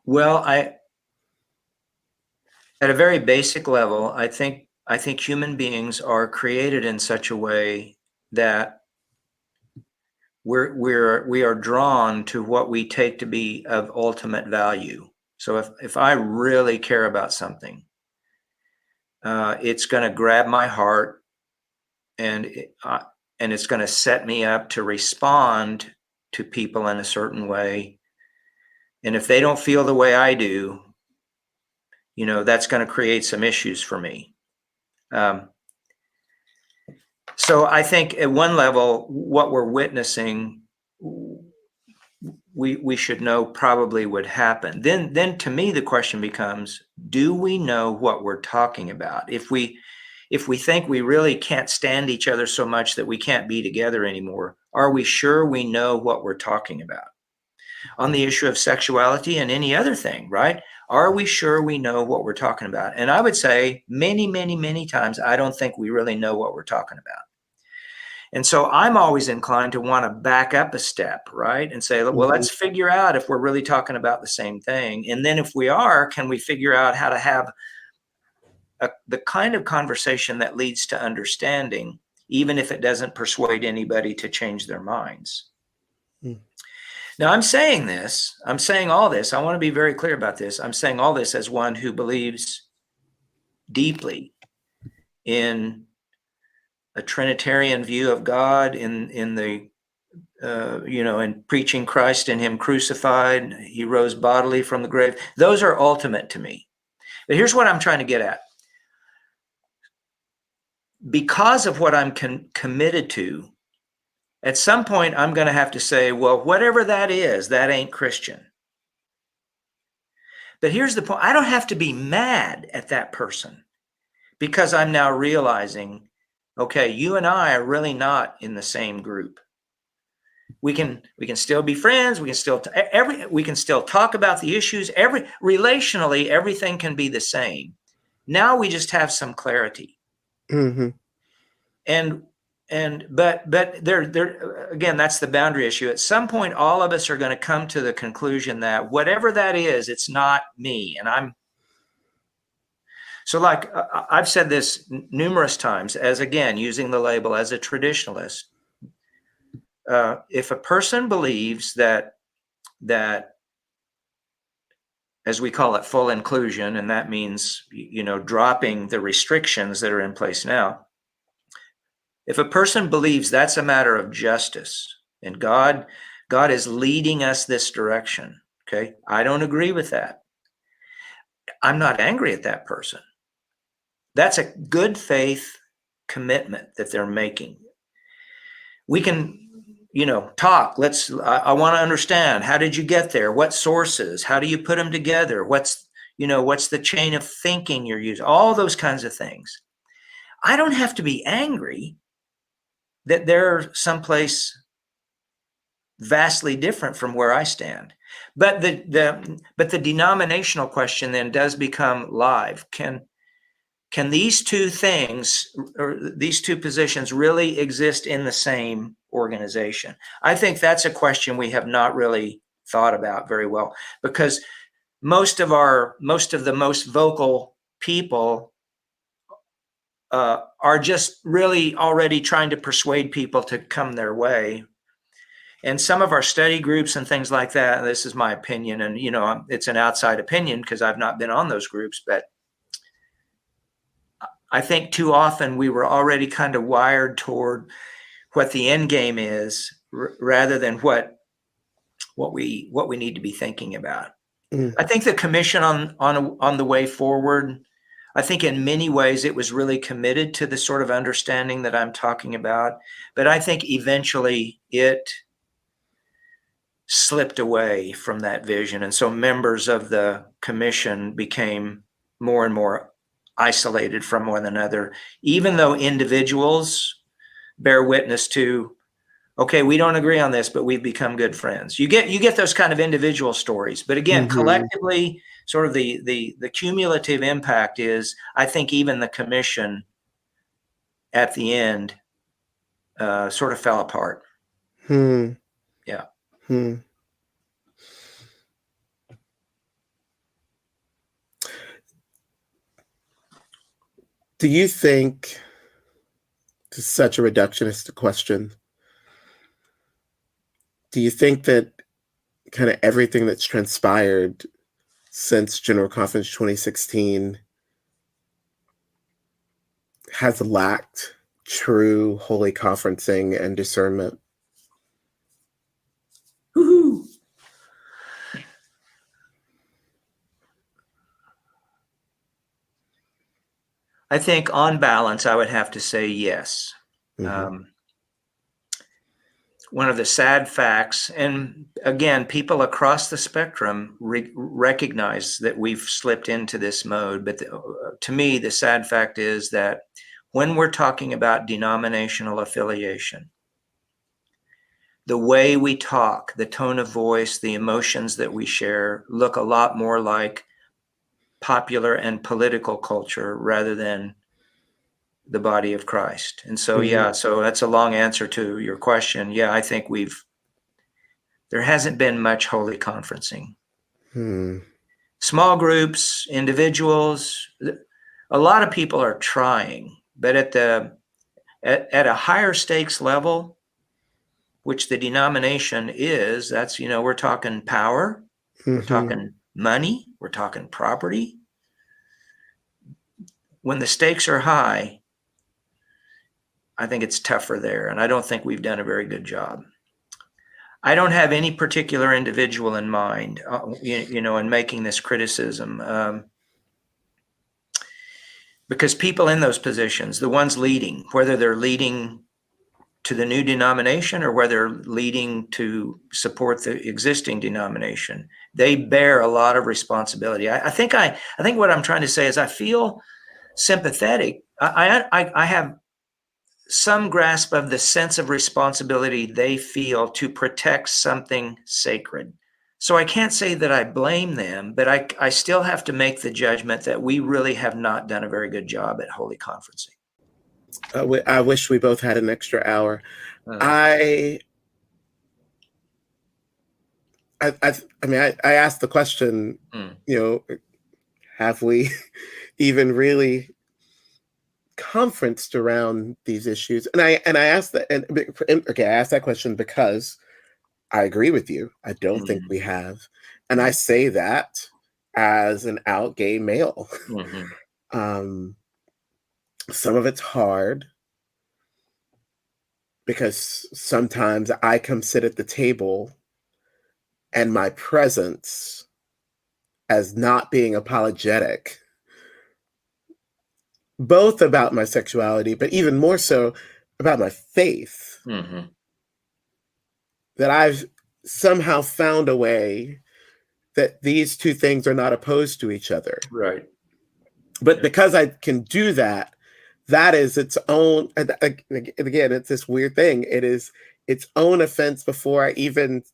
B: Well, at a very basic level, I think human beings are created in such a way that we are drawn to what we take to be of ultimate value. So if I really care about something, it's going to grab my heart, and it's going to set me up to respond to people in a certain way. And if they don't feel the way I do, that's going to create some issues for me. So I think at one level, what we're witnessing, we should know probably would happen. Then to me, the question becomes, do we know what we're talking about? If we think we really can't stand each other so much that we can't be together anymore, are we sure we know what we're talking about? On the issue of sexuality and any other thing, right? Are we sure we know what we're talking about? And I would say many, many, many times, I don't think we really know what we're talking about. And so I'm always inclined to want to back up a step, right? And say, well, let's figure out if we're really talking about the same thing. And then if we are, can we figure out how to have the kind of conversation that leads to understanding, even if it doesn't persuade anybody to change their minds? Now, I'm saying all this, I want to be very clear about this. I'm saying all this as one who believes deeply in a Trinitarian view of God, in the in preaching Christ and Him crucified. He rose bodily from the grave. Those are ultimate to me. But here's what I'm trying to get at. Because of what I'm committed to, at some point I'm going to have to say, well, whatever that is, that ain't Christian. But here's the point. I don't have to be mad at that person, because I'm now realizing, okay, you and I are really not in the same group. We can still be friends. We can still talk about the issues. Relationally, everything can be the same. Now we just have some clarity.
A: Mm-hmm.
B: But there again, that's the boundary issue. At some point, all of us are going to come to the conclusion that whatever that is, it's not me, and so, like I've said this numerous times, as again, using the label as a traditionalist. If a person believes that, as we call it, full inclusion, and that means, dropping the restrictions that are in place now. If a person believes that's a matter of justice and God is leading us this direction, okay, I don't agree with that. I'm not angry at that person. That's a good faith commitment that they're making. We can, talk. I want to understand, how did you get there? What sources? How do you put them together? What's the chain of thinking you're using? All those kinds of things. I don't have to be angry that they're someplace vastly different from where I stand. But the denominational question then does become live. Can these two things, or these two positions, really exist in the same organization? I think that's a question we have not really thought about very well, because most of the most vocal people are just really already trying to persuade people to come their way. And some of our study groups and things like that, and this is my opinion, and it's an outside opinion because I've not been on those groups, but I think too often we were already kind of wired toward what the end game is, rather than what we need to be thinking about. I think the commission on the way forward, I think in many ways it was really committed to the sort of understanding that I'm talking about, but I think eventually it slipped away from that vision. And so members of the commission became more and more isolated from one another, even though individuals bear witness to, okay, we don't agree on this, but we've become good friends. You get those kind of individual stories, but again, collectively, sort of the cumulative impact is, I think even the commission at the end sort of fell apart. Yeah.
A: Do you think, this is such a reductionist question, Do you think that kind of everything that's transpired since General Conference 2016 has lacked true holy conferencing and discernment?
B: Woo-hoo. I think on balance, I would have to say yes.
A: Mm-hmm.
B: One of the sad facts, and again, people across the spectrum recognize that we've slipped into this mode. But to me, the sad fact is that when we're talking about denominational affiliation, the way we talk, the tone of voice, the emotions that we share look a lot more like popular and political culture rather than the body of Christ. And so,
A: Mm-hmm.
B: so that's a long answer to your question. Yeah, I think there hasn't been much holy conferencing.
A: Hmm.
B: Small groups, individuals, a lot of people are trying, but at a higher stakes level, which the denomination is, that's, we're talking power, we're
A: Mm-hmm.
B: talking money, we're talking property. When the stakes are high, I think it's tougher there, and I don't think we've done a very good job. I don't have any particular individual in mind, in making this criticism, because people in those positions, the ones leading, whether they're leading to the new denomination or whether they're leading to support the existing denomination, they bear a lot of responsibility. I think what I'm trying to say is I feel sympathetic. I have some grasp of the sense of responsibility they feel to protect something sacred. So I can't say that I blame them, but I still have to make the judgment that we really have not done a very good job at holy conferencing.
A: I wish we both had an extra hour. I mean, I asked the question, have we even really conferenced around these issues? And I asked that, I asked that question because I agree with you. I don't think we have, and I say that as an out gay male. Some of it's hard because sometimes I come sit at the table and my presence as not being apologetic, both about my sexuality, but even more so about my faith, that I've somehow found a way that these two things are not opposed to each other.
B: Right.
A: But because I can do that, that is its own, again, it's this weird thing. It is its own offense before I even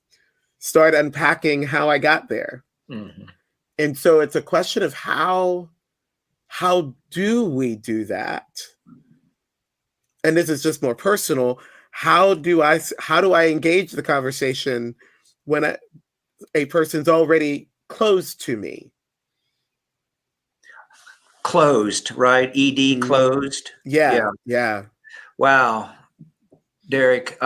A: start unpacking how I got there. And so it's a question of how do we do that? And this is just more personal. How do I engage the conversation when a person's already closed to me?
B: Closed, right? ED closed.
A: Yeah.
B: Wow, Derek,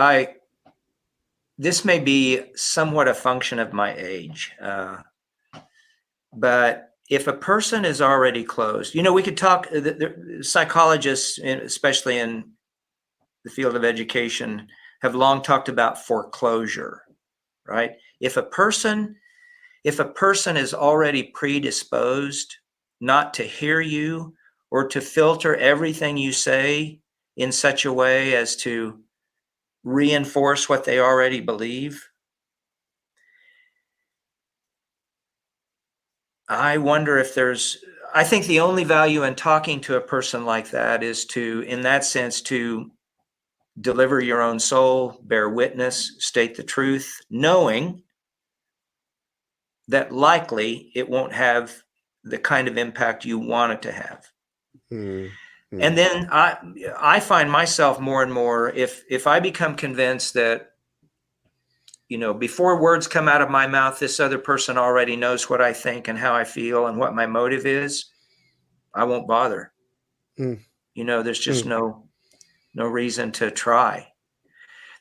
B: this may be somewhat a function of my age, but if a person is already closed, we could talk. The psychologists, especially in the field of education, have long talked about foreclosure, right? If a person is already predisposed not to hear you or to filter everything you say in such a way as to reinforce what they already believe, I wonder if I think the only value in talking to a person like that is in that sense, to deliver your own soul, bear witness, state the truth, knowing that likely it won't have the kind of impact you want it to have. And then I find myself more and more, if I become convinced that, before words come out of my mouth, this other person already knows what I think and how I feel and what my motive is, I won't bother. There's just no reason to try.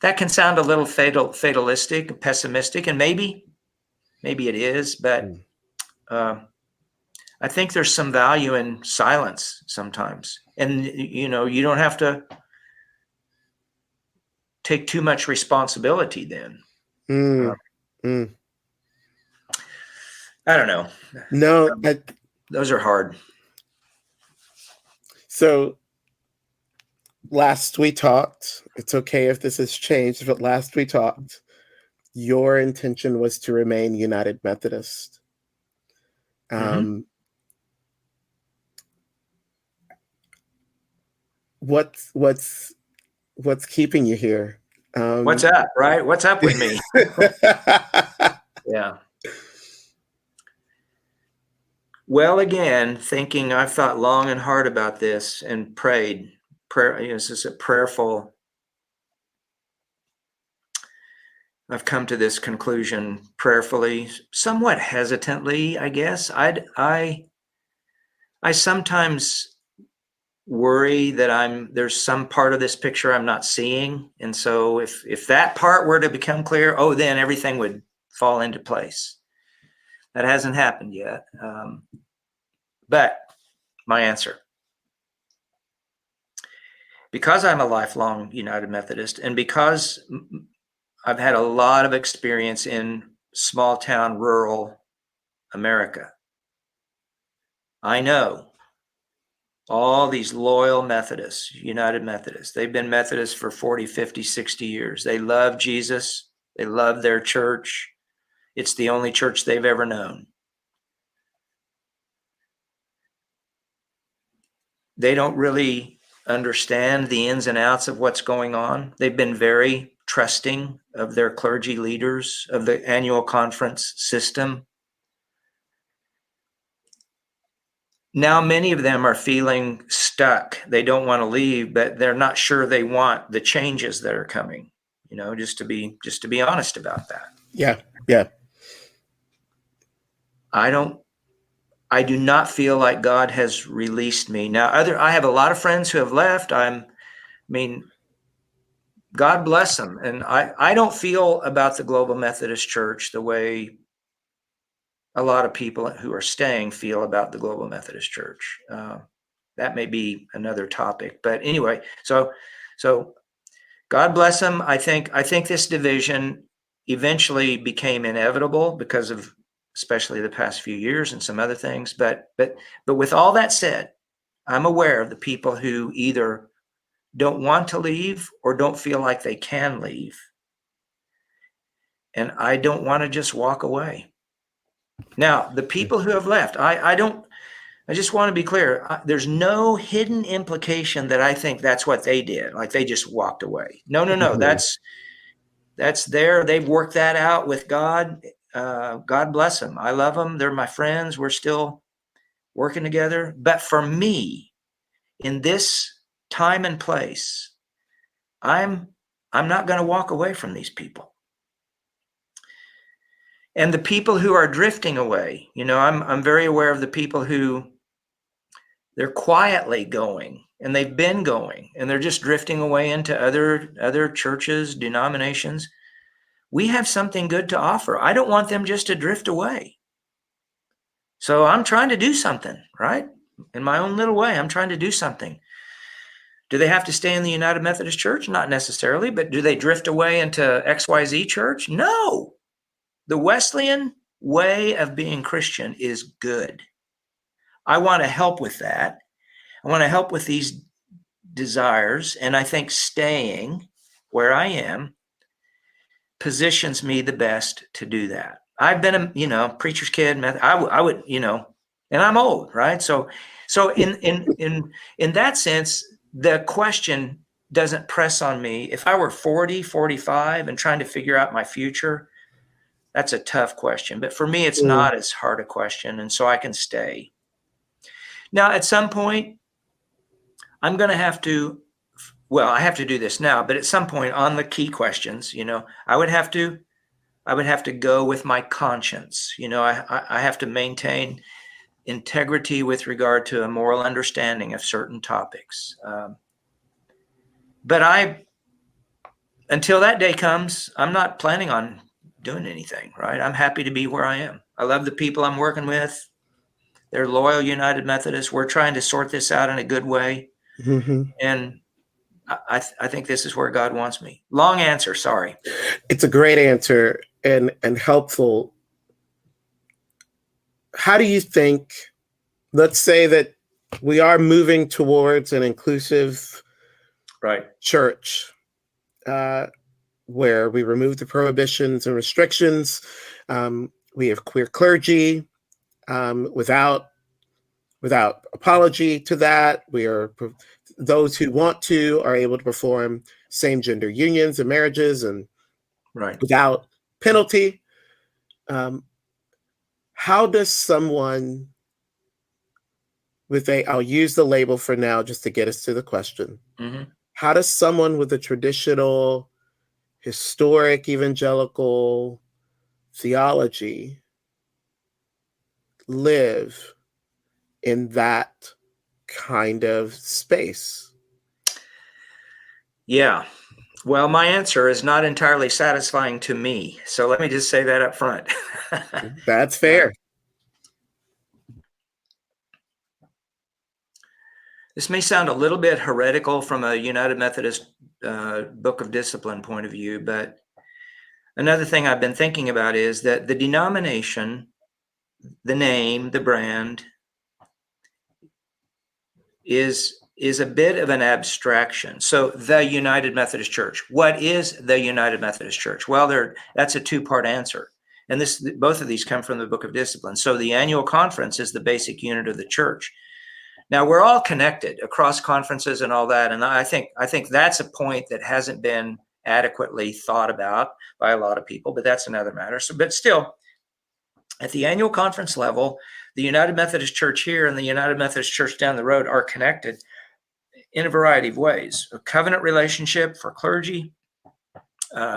B: that can sound a little fatalistic, pessimistic, and maybe it is, but I think there's some value in silence sometimes. And, you don't have to take too much responsibility then. I don't know.
A: No,
B: those are hard.
A: So last we talked, it's okay if this has changed, but last we talked, your intention was to remain United Methodist. What's keeping you here?
B: What's up, right? What's up with me? Yeah. Well, again, thinking, I've thought long and hard about this and prayed. This is a prayerful. I've come to this conclusion prayerfully, somewhat hesitantly, I guess. I sometimes worry that there's some part of this picture I'm not seeing. And so if that part were to become clear, then everything would fall into place. That hasn't happened yet. But my answer, because I'm a lifelong United Methodist, and because I've had a lot of experience in small town, rural America, I know all these loyal Methodists, United Methodists. They've been Methodists for 40, 50, 60 years. They love Jesus. They love their church. It's the only church they've ever known. They don't really understand the ins and outs of what's going on. They've been very trusting of their clergy leaders, of the annual conference system. Now, many of them are feeling stuck. They don't want to leave, but they're not sure they want the changes that are coming. Just to be honest about that.
A: Yeah.
B: I do not feel like God has released me. Now, I have a lot of friends who have left. God bless them. And I don't feel about the Global Methodist Church the way a lot of people who are staying feel about the Global Methodist Church. That may be another topic, but anyway, so God bless them. I think this division eventually became inevitable because of especially the past few years and some other things. But with all that said, I'm aware of the people who either don't want to leave or don't feel like they can leave. And I don't want to just walk away. Now, the people who have left, I just want to be clear. There's no hidden implication that I think that's what they did. Like they just walked away. No. That's there. They've worked that out with God. God bless them. I love them. They're my friends. We're still working together. But for me, in this time and place, I'm not going to walk away from these people. And the people who are drifting away, I'm very aware of the people who they're quietly going, and they've been going, and they're just drifting away into other churches, denominations. We have something good to offer. I don't want them just to drift away. So I'm trying to do something, right? In my own little way, I'm trying to do something. Do they have to stay in the United Methodist Church? Not necessarily, but do they drift away into XYZ church? No. The Wesleyan way of being Christian is good. I want to help with that. I want to help with these desires. And I think staying where I am positions me the best to do that. I've been a, preacher's kid. I would, and I'm old, right? So in that sense, the question doesn't press on me. If I were 40, 45 and trying to figure out my future, that's a tough question. But for me, it's not as hard a question. And so I can stay. Now, at some point, I'm going to have to, I have to do this now, but at some point on the key questions, I would have to go with my conscience. I have to maintain integrity with regard to a moral understanding of certain topics. But until that day comes, I'm not planning on doing anything, right? I'm happy to be where I am. I love the people I'm working with. They're loyal United Methodists. We're trying to sort this out in a good way.
A: Mm-hmm.
B: And I think this is where God wants me. Long answer, sorry.
A: It's a great answer and helpful. How do you think, let's say that we are moving towards an inclusive church, where we remove the prohibitions and restrictions. We have queer clergy, without apology to that. Those who want to are able to perform same gender unions and marriages and without penalty. How does someone I'll use the label for now just to get us to the question.
B: Mm-hmm.
A: How does someone with a traditional, historic, evangelical theology live in that kind of space?
B: Yeah. Well, my answer is not entirely satisfying to me. So let me just say that up front.
A: That's fair.
B: This may sound a little bit heretical from a United Methodist book of discipline point of view, but another thing I've been thinking about is that the denomination, the name, the brand is a bit of an abstraction. So the United Methodist Church. What is the United Methodist Church? Well, that's a two-part answer. And both of these come from the Book of Discipline. So the annual conference is the basic unit of the church. Now, we're all connected across conferences and all that. And I think that's a point that hasn't been adequately thought about by a lot of people, but that's another matter. But still, at the annual conference level, the United Methodist Church here and the United Methodist Church down the road are connected in a variety of ways. A covenant relationship for clergy,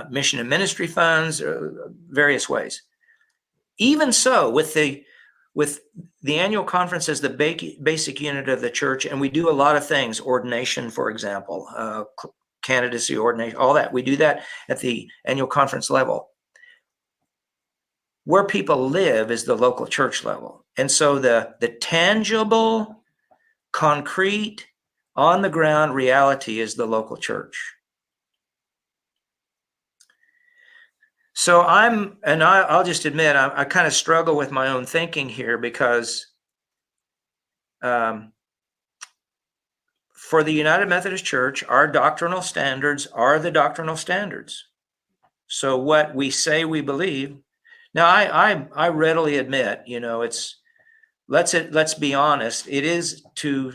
B: mission and ministry funds, various ways. Even so, with the annual conference as the basic unit of the church, and we do a lot of things, ordination, for example, candidacy, ordination, all that. We do that at the annual conference level. Where people live is the local church level. And so the tangible, concrete, on the ground reality is the local church. So I'll just admit, I kind of struggle with my own thinking here because for the United Methodist Church, our doctrinal standards are the doctrinal standards. So what we say we believe. Now, I readily admit, let's be honest, it is to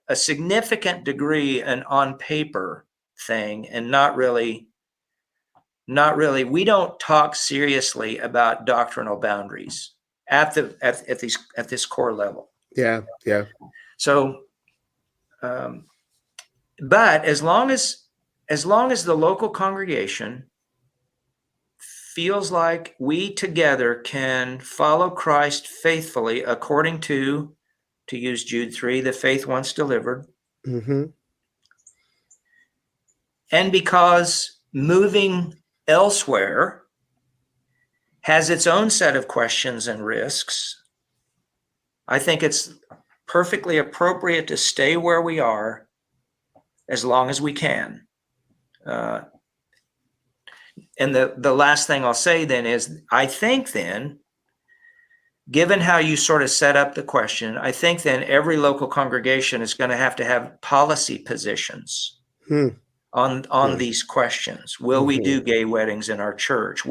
B: a significant degree an on paper thing, and not really. We don't talk seriously about doctrinal boundaries at this core level.
A: Yeah.
B: So, but as long as the local congregation feels like we together can follow Christ faithfully according to use Jude 3, the faith once delivered.
A: Mm-hmm.
B: And because moving elsewhere has its own set of questions and risks, I think it's perfectly appropriate to stay where we are as long as we can. And the last thing I'll say then is, I think then, given how you sort of set up the question, I think then every local congregation is going to have policy positions on these questions. Will we do gay weddings in our church?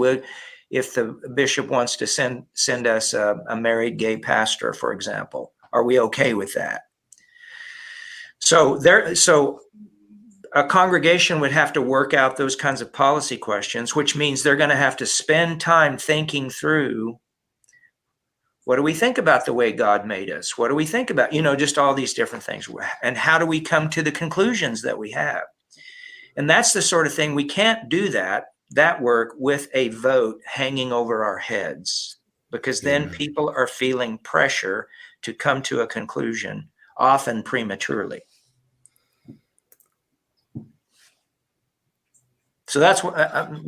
B: If the bishop wants to send us a married gay pastor, for example, are we okay with that? So a congregation would have to work out those kinds of policy questions, which means they're going to have to spend time thinking through, what do we think about the way God made us? What do we think about, just all these different things? And how do we come to the conclusions that we have? And that's the sort of thing, we can't do that work with a vote hanging over our heads, because then people are feeling pressure to come to a conclusion, often prematurely. So that's what,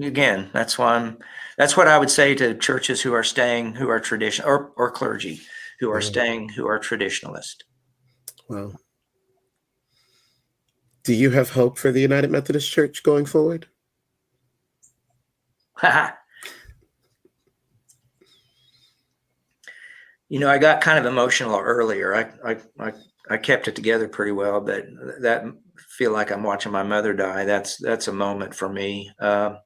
B: again, that's what I would say to churches who are traditional, or clergy who are staying, who are traditionalist.
A: Well, do you have hope for the United Methodist Church going forward?
B: I got kind of emotional earlier. I kept it together pretty well, but that feel like I'm watching my mother die. That's a moment for me. I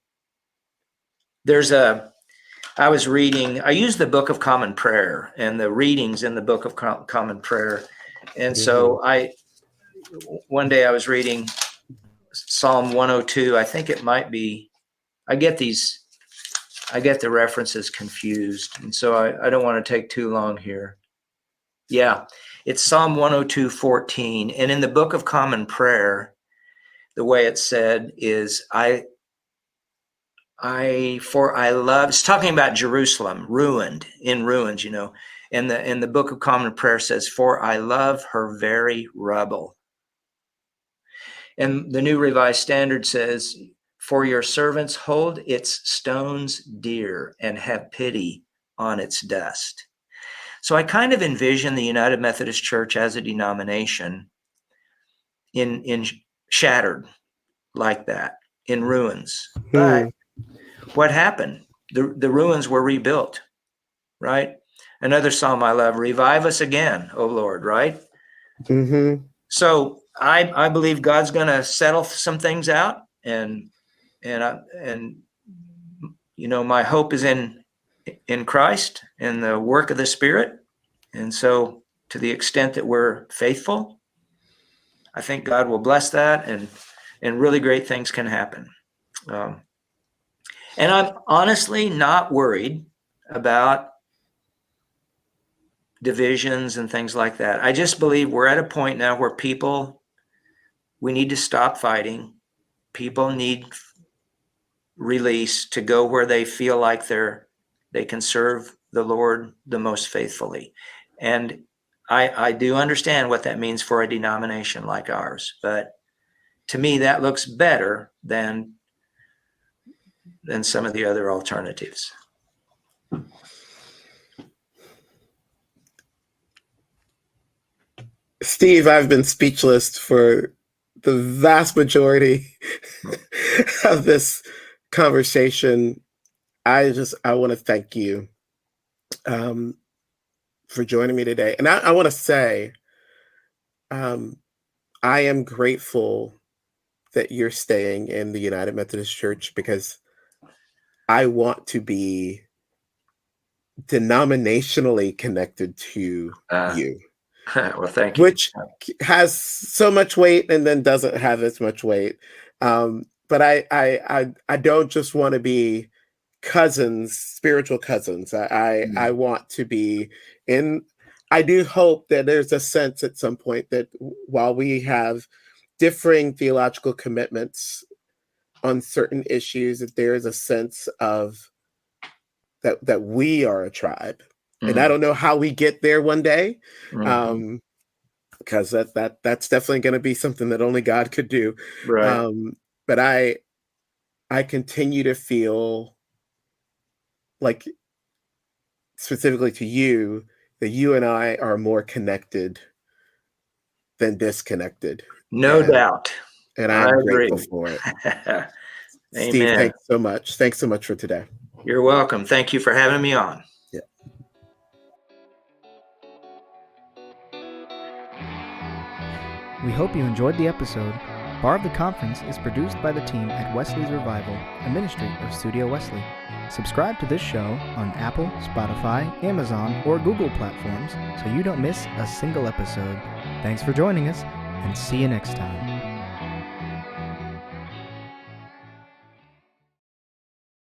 B: was reading, I used the Book of Common Prayer and the readings in the Book of Common Prayer. And so one day I was reading Psalm 102. I think it might be, I get the references confused. And so I don't want to take too long here. Yeah, it's Psalm 102:14. And in the Book of Common Prayer, the way it's said is, for I love, it's talking about Jerusalem, in ruins, and the Book of Common Prayer says, for I love her very rubble. And the New Revised Standard says, for your servants hold its stones dear and have pity on its dust. So I kind of envision the United Methodist Church as a denomination in shattered like that, in ruins. But what happened? The ruins were rebuilt, right? Another psalm I love, revive us again, O Lord, right?
A: Mm-hmm.
B: So I believe God's going to settle some things out, and my hope is in Christ and the work of the Spirit. And so to the extent that we're faithful, I think God will bless that, and really great things can happen. And I'm honestly not worried about divisions and things like that. I just believe we're at a point now where we need to stop fighting. People need release to go where they feel like they can serve the Lord the most faithfully. And I do understand what that means for a denomination like ours, but to me that looks better than some of the other alternatives.
A: Steve, I've been speechless for the vast majority of this conversation. I want to thank you for joining me today. And I want to say, I am grateful that you're staying in the United Methodist Church, because I want to be denominationally connected to you.
B: Well, thank you.
A: Which has so much weight and then doesn't have as much weight. But I don't just want to be cousins, spiritual cousins. I want to be in. I do hope that there's a sense at some point that while we have differing theological commitments on certain issues, that there is a sense of that we are a tribe. And I don't know how we get there one day, because that's definitely going to be something that only God could do.
B: Right.
A: But I continue to feel like, specifically to you, that you and I are more connected than disconnected.
B: No doubt.
A: And I'm grateful for it. Steve,
B: Amen.
A: thanks so much. Thanks so much for today.
B: You're welcome. Thank you for having me on.
A: Yeah.
C: We hope you enjoyed the episode. Bar of the Conference is produced by the team at Wesley's Revival, a ministry of Studio Wesley. Subscribe to this show on Apple, Spotify, Amazon, or Google platforms so you don't miss a single episode. Thanks for joining us, and see you next time.